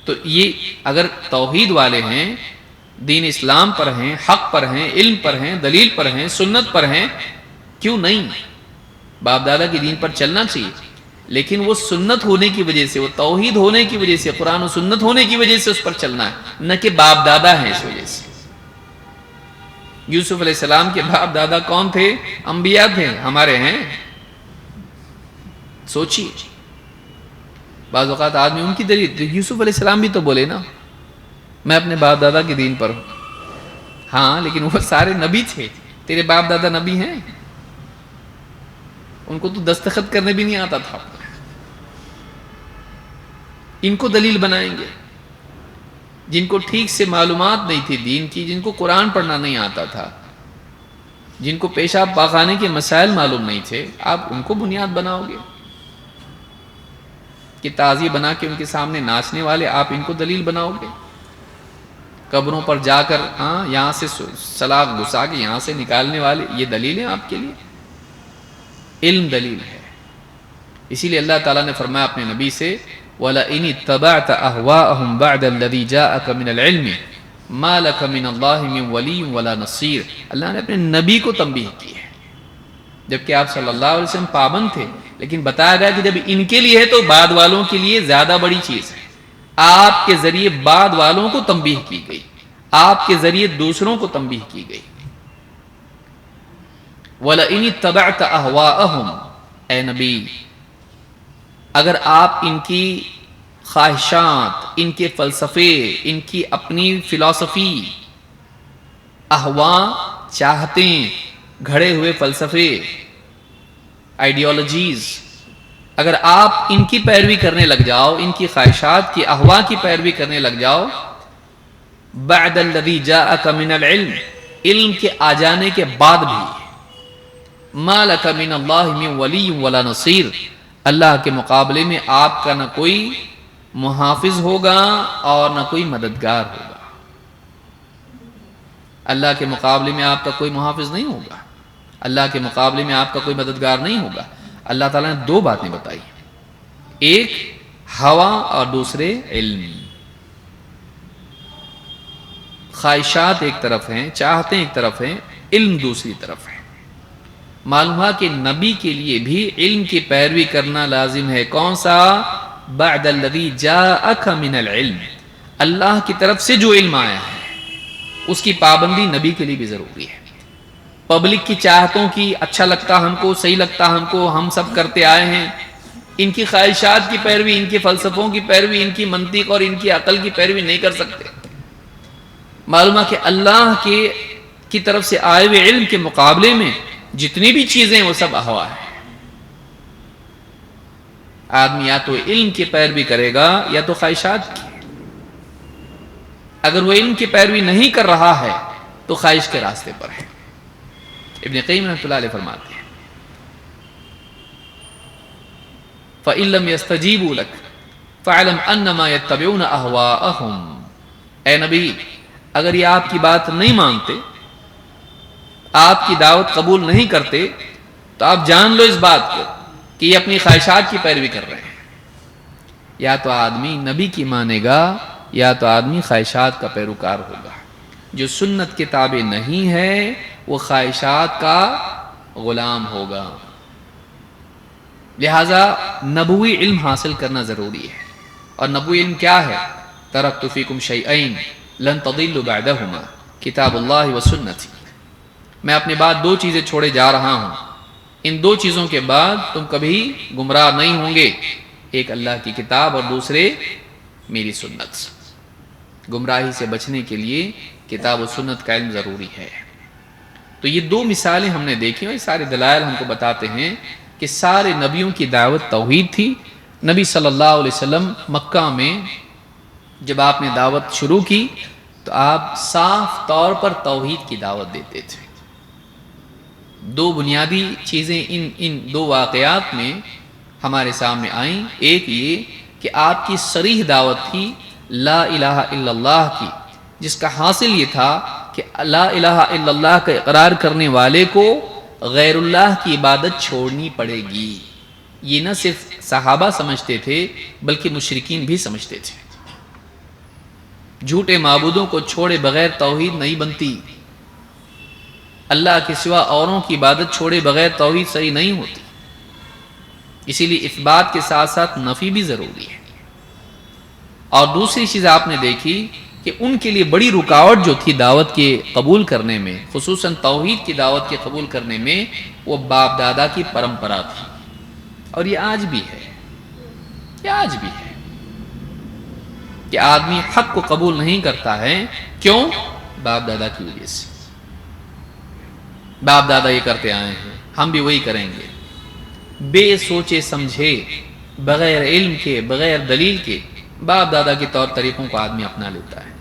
تو یہ اگر توحید والے ہیں، دین اسلام پر ہیں، حق پر ہیں، علم پر ہیں، دلیل پر ہیں، سنت پر ہیں، کیوں نہیں؟ باپ دادا کے دین پر چلنا چاہیے، لیکن وہ سنت ہونے کی وجہ سے، وہ توحید ہونے کی وجہ سے، قرآن و سنت ہونے کی وجہ سے اس پر چلنا ہے، نہ کہ باپ دادا ہیں اس وجہ سے۔ یوسف علیہ السلام کے باپ دادا کون تھے؟ انبیاء تھے، ہمارے ہیں۔ سوچیے، بعض اوقات آدمی ان کی دلیل، یوسف علیہ السلام بھی تو بولے نا میں اپنے باپ دادا کے دین پر ہوں۔ ہاں لیکن وہ سارے نبی تھے، تیرے باپ دادا نبی ہیں؟ ان کو تو دستخط کرنے بھی نہیں آتا تھا۔ ان کو دلیل بنائیں گے جن کو ٹھیک سے معلومات نہیں تھی دین کی، جن کو قرآن پڑھنا نہیں آتا تھا، جن کو پیشاب پاخانے کے مسائل معلوم نہیں تھے، آپ ان کو بنیاد بناؤ گے کہ تعزیہ بنا کے ان کے سامنے ناچنے والے، آپ ان کو دلیل بناؤ گے؟ قبروں پر جا کر یہاں سے سلاخ گھسا کے یہاں سے نکالنے والے، یہ دلیل ہے آپ کے لیے؟ علم دلیل ہے۔ اسی لیے اللہ تعالیٰ نے فرمایا اپنے نبی سے وَلَئِنِ اتَّبَعْتَ أَهْوَاءَهُمْ بَعْدَ الَّذِي جَاءَكَ مِنَ الْعِلْمِ مَا لَكَ مِنَ اللَّهِ مِنْ وَلِيٍّ وَلَا نَصِيرٍ۔ اللہ نے اپنے نبی کو تنبیہ کی ہے، جبکہ آپ صلی اللہ علیہ وسلم پابند تھے، لیکن بتایا گیا کہ جب ان کے لیے ہے تو بعد والوں کے لیے زیادہ بڑی چیز ہے۔ آپ کے ذریعے بعد والوں کو تنبیہ کی گئی، آپ کے ذریعے دوسروں کو تنبیہ کی گئی۔ وَلَئِنِ اتَّبَعْتَ أَهْوَاءَهُمْ، اے نبی اگر آپ ان کی خواہشات، ان کے فلسفے، ان کی اپنی فلسفی، احوا چاہتے، گھڑے ہوئے فلسفے، آئیڈیالوجیز، اگر آپ ان کی پیروی کرنے لگ جاؤ، ان کی خواہشات کی، احوا کی پیروی کرنے لگ جاؤ، بعد الذی جاءک من العلم، علم کے آ جانے کے بعد بھی، ما لک من اللہ من ولی ولا نصیر، اللہ کے مقابلے میں آپ کا نہ کوئی محافظ ہوگا اور نہ کوئی مددگار ہوگا۔ اللہ کے مقابلے میں آپ کا کوئی محافظ نہیں ہوگا، اللہ کے مقابلے میں آپ کا کوئی مددگار نہیں ہوگا۔ اللہ تعالیٰ نے دو باتیں بتائی، ایک ہوا اور دوسرے علم۔ خواہشات ایک طرف ہیں، چاہتے ایک طرف ہیں، علم دوسری طرف ہے۔ معلوم ہوا کہ نبی کے لیے بھی علم کی پیروی کرنا لازم ہے۔ کون سا؟ بعد الذی جاءک من العلم، اللہ کی طرف سے جو علم آیا ہے اس کی پابندی نبی کے لیے بھی ضروری ہے۔ پبلک کی چاہتوں کی، اچھا لگتا ہم کو، صحیح لگتا ہم کو، ہم سب کرتے آئے ہیں، ان کی خواہشات کی پیروی، ان کے فلسفوں کی پیروی، ان کی منطق اور ان کی عقل کی پیروی نہیں کر سکتے۔ معلوم ہے کہ اللہ کی طرف سے آئے ہوئے علم کے مقابلے میں جتنی بھی چیزیں وہ سب احوا ہے۔ آدمی یا تو علم کی پیروی کرے گا یا تو خواہشات کی۔ اگر وہ علم کی پیروی نہیں کر رہا ہے تو خواہش کے راستے پر ہے۔ ابن قیم رحمۃ اللہ علیہ فرماتے ہیں فَإِن لَّمْ يَسْتَجِيبُوا لَكَ فَاعْلَمْ أَنَّمَا يَتَّبِعُونَ أَهْوَاءَهُمْ، اے نبی اگر یہ آپ کی بات نہیں مانتے، آپ کی دعوت قبول نہیں کرتے، تو آپ جان لو اس بات کو کہ یہ اپنی خواہشات کی پیروی کر رہے ہیں۔ یا تو آدمی نبی کی مانے گا یا تو آدمی خواہشات کا پیروکار ہوگا۔ جو سنت کے تابع نہیں ہے وہ خواہشات کا غلام ہوگا۔ لہذا نبوی علم حاصل کرنا ضروری ہے۔ اور نبوی علم کیا ہے؟ ترکت فیکم شیئین لن تضلوا بعدہما کتاب اللہ و سنتی، میں اپنے بعد دو چیزیں چھوڑے جا رہا ہوں، ان دو چیزوں کے بعد تم کبھی گمراہ نہیں ہوں گے، ایک اللہ کی کتاب اور دوسرے میری سنت. گمراہی سے بچنے کے لیے کتاب و سنت کا علم ضروری ہے. تو یہ دو مثالیں ہم نے دیکھی اور یہ سارے دلائل ہم کو بتاتے ہیں کہ سارے نبیوں کی دعوت توحید تھی. نبی صلی اللہ علیہ وسلم مکہ میں جب آپ نے دعوت شروع کی تو آپ صاف طور پر توحید کی دعوت دیتے تھے. دو بنیادی چیزیں ان دو واقعات میں ہمارے سامنے آئیں. ایک یہ کہ آپ کی صریح دعوت تھی لا الہ الا اللہ کی، جس کا حاصل یہ تھا کہ لا الہ الا اللہ کا اقرار کرنے والے کو غیر اللہ کی عبادت چھوڑنی پڑے گی. یہ نہ صرف صحابہ سمجھتے تھے بلکہ مشرکین بھی سمجھتے تھے. جھوٹے معبودوں کو چھوڑے بغیر توحید نہیں بنتی. اللہ کے سوا اوروں کی عبادت چھوڑے بغیر توحید صحیح نہیں ہوتی. اسی لیے اثبات کے ساتھ ساتھ نفی بھی ضروری ہے. اور دوسری چیز آپ نے دیکھی کہ ان کے لیے بڑی رکاوٹ جو تھی دعوت کے قبول کرنے میں، خصوصاً توحید کی دعوت کے قبول کرنے میں، وہ باپ دادا کی پرمپرا تھی. اور یہ آج بھی ہے، یہ آج بھی ہے کہ آدمی حق کو قبول نہیں کرتا ہے. کیوں؟ باپ دادا کی وجہ سے. باپ دادا یہ کرتے آئے ہیں، ہم بھی وہی کریں گے. بے سوچے سمجھے، بغیر علم کے، بغیر دلیل کے باپ دادا کے طور طریقوں کو آدمی اپنا لیتا ہے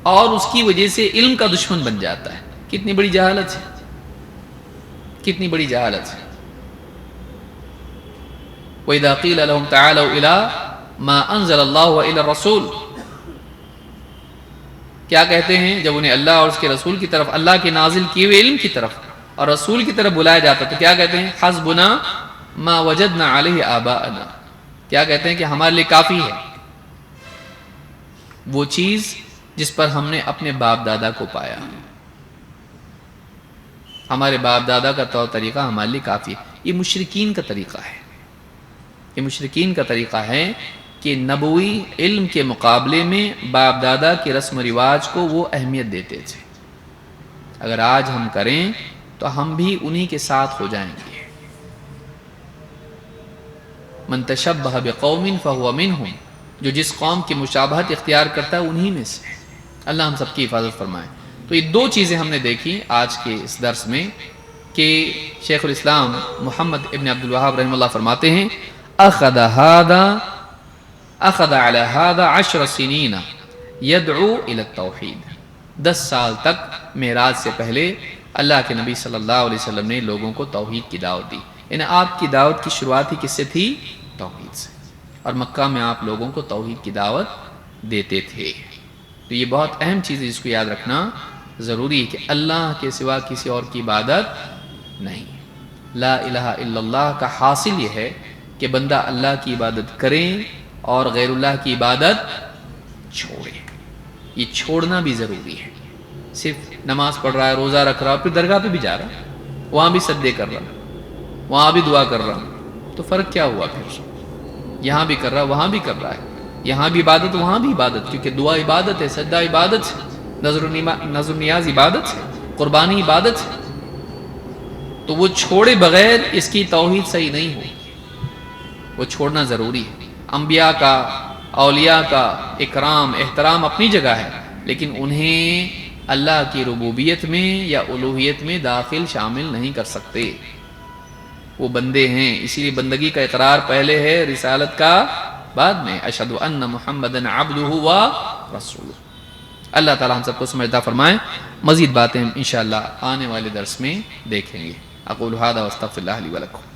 اور اس کی وجہ سے علم کا دشمن بن جاتا ہے. کتنی بڑی جہالت ہے، کتنی بڑی جہالت ہے. وَإِذَا قِيلَ لَهُمْ تَعَالَوْا إِلَىٰ مَا أَنزَلَ اللَّهُ وَإِلَى الرَّسُولِ، کیا کہتے ہیں جب انہیں اللہ اور اس کے رسول کی طرف، اللہ کے نازل کیے ہوئے علم کی طرف اور رسول کی طرف بلایا جاتا تو کیا کہتے ہیں؟ حسبنا ما وجدنا علیہ آباءنا. کیا کہتے ہیں کہ ہمارے لیے کافی ہے وہ چیز جس پر ہم نے اپنے باپ دادا کو پایا. ہمارے باپ دادا کا طور طریقہ ہمارے لیے کافی ہے. یہ مشرکین کا طریقہ ہے. یہ مشرکین کا طریقہ ہے کہ نبوی علم کے مقابلے میں باپ دادا کے رسم و رواج کو وہ اہمیت دیتے تھے. اگر آج ہم کریں تو ہم بھی انہی کے ساتھ ہو جائیں گے. من تشبہ بقوم فہو منہم، جو جس قوم کی مشابہت اختیار کرتا ہے انہی میں سے. اللہ ہم سب کی حفاظت فرمائے. تو یہ دو چیزیں ہم نے دیکھی آج کے اس درس میں کہ شیخ الاسلام محمد ابن عبد الوہاب رحمہ اللہ فرماتے ہیں اخذ علی هذا 10 سنین یدعو الی التوحید. 10 سال تک معراج سے پہلے اللہ کے نبی صلی اللہ علیہ وسلم نے لوگوں کو توحید کی دعوت دی. یعنی آپ کی دعوت کی شروعات ہی کس سے تھی؟ توحید سے. اور مکہ میں آپ لوگوں کو توحید کی دعوت دیتے تھے. تو یہ بہت اہم چیز ہے جس کو یاد رکھنا ضروری ہے کہ اللہ کے سوا کسی اور کی عبادت نہیں. لا الہ الا اللہ کا حاصل یہ ہے کہ بندہ اللہ کی عبادت کرے اور غیر اللہ کی عبادت چھوڑے. یہ چھوڑنا بھی ضروری ہے. صرف نماز پڑھ رہا ہے، روزہ رکھ رہا ہے، پھر درگاہ پہ بھی جا رہا ہے، وہاں بھی سجدے کر رہا ہے، وہاں بھی دعا کر رہا ہے، تو فرق کیا ہوا؟ پھر یہاں بھی کر رہا ہے، وہاں بھی کر رہا ہے. یہاں بھی عبادت، وہاں بھی عبادت، کیونکہ دعا عبادت ہے، سجدہ عبادت ہے، نظر نیاز عبادت ہے، قربانی عبادت ہے. تو وہ چھوڑے بغیر اس کی توحید صحیح نہیں ہوگی. وہ چھوڑنا ضروری ہے. انبیاء کا، اولیاء کا اکرام احترام اپنی جگہ ہے، لیکن انہیں اللہ کی ربوبیت میں یا الوہیت میں داخل شامل نہیں کر سکتے. وہ بندے ہیں، اسی لیے بندگی کا اقرار پہلے ہے، رسالت کا بعد میں. اشہد ان محمدًا عبدہ و رسولہ. اللہ تعالی ہم سب کو سمجھدار فرمائے. مزید باتیں انشاءاللہ آنے والے درس میں دیکھیں گے. اقول ھذا واستغفر اللہ لی ولکم.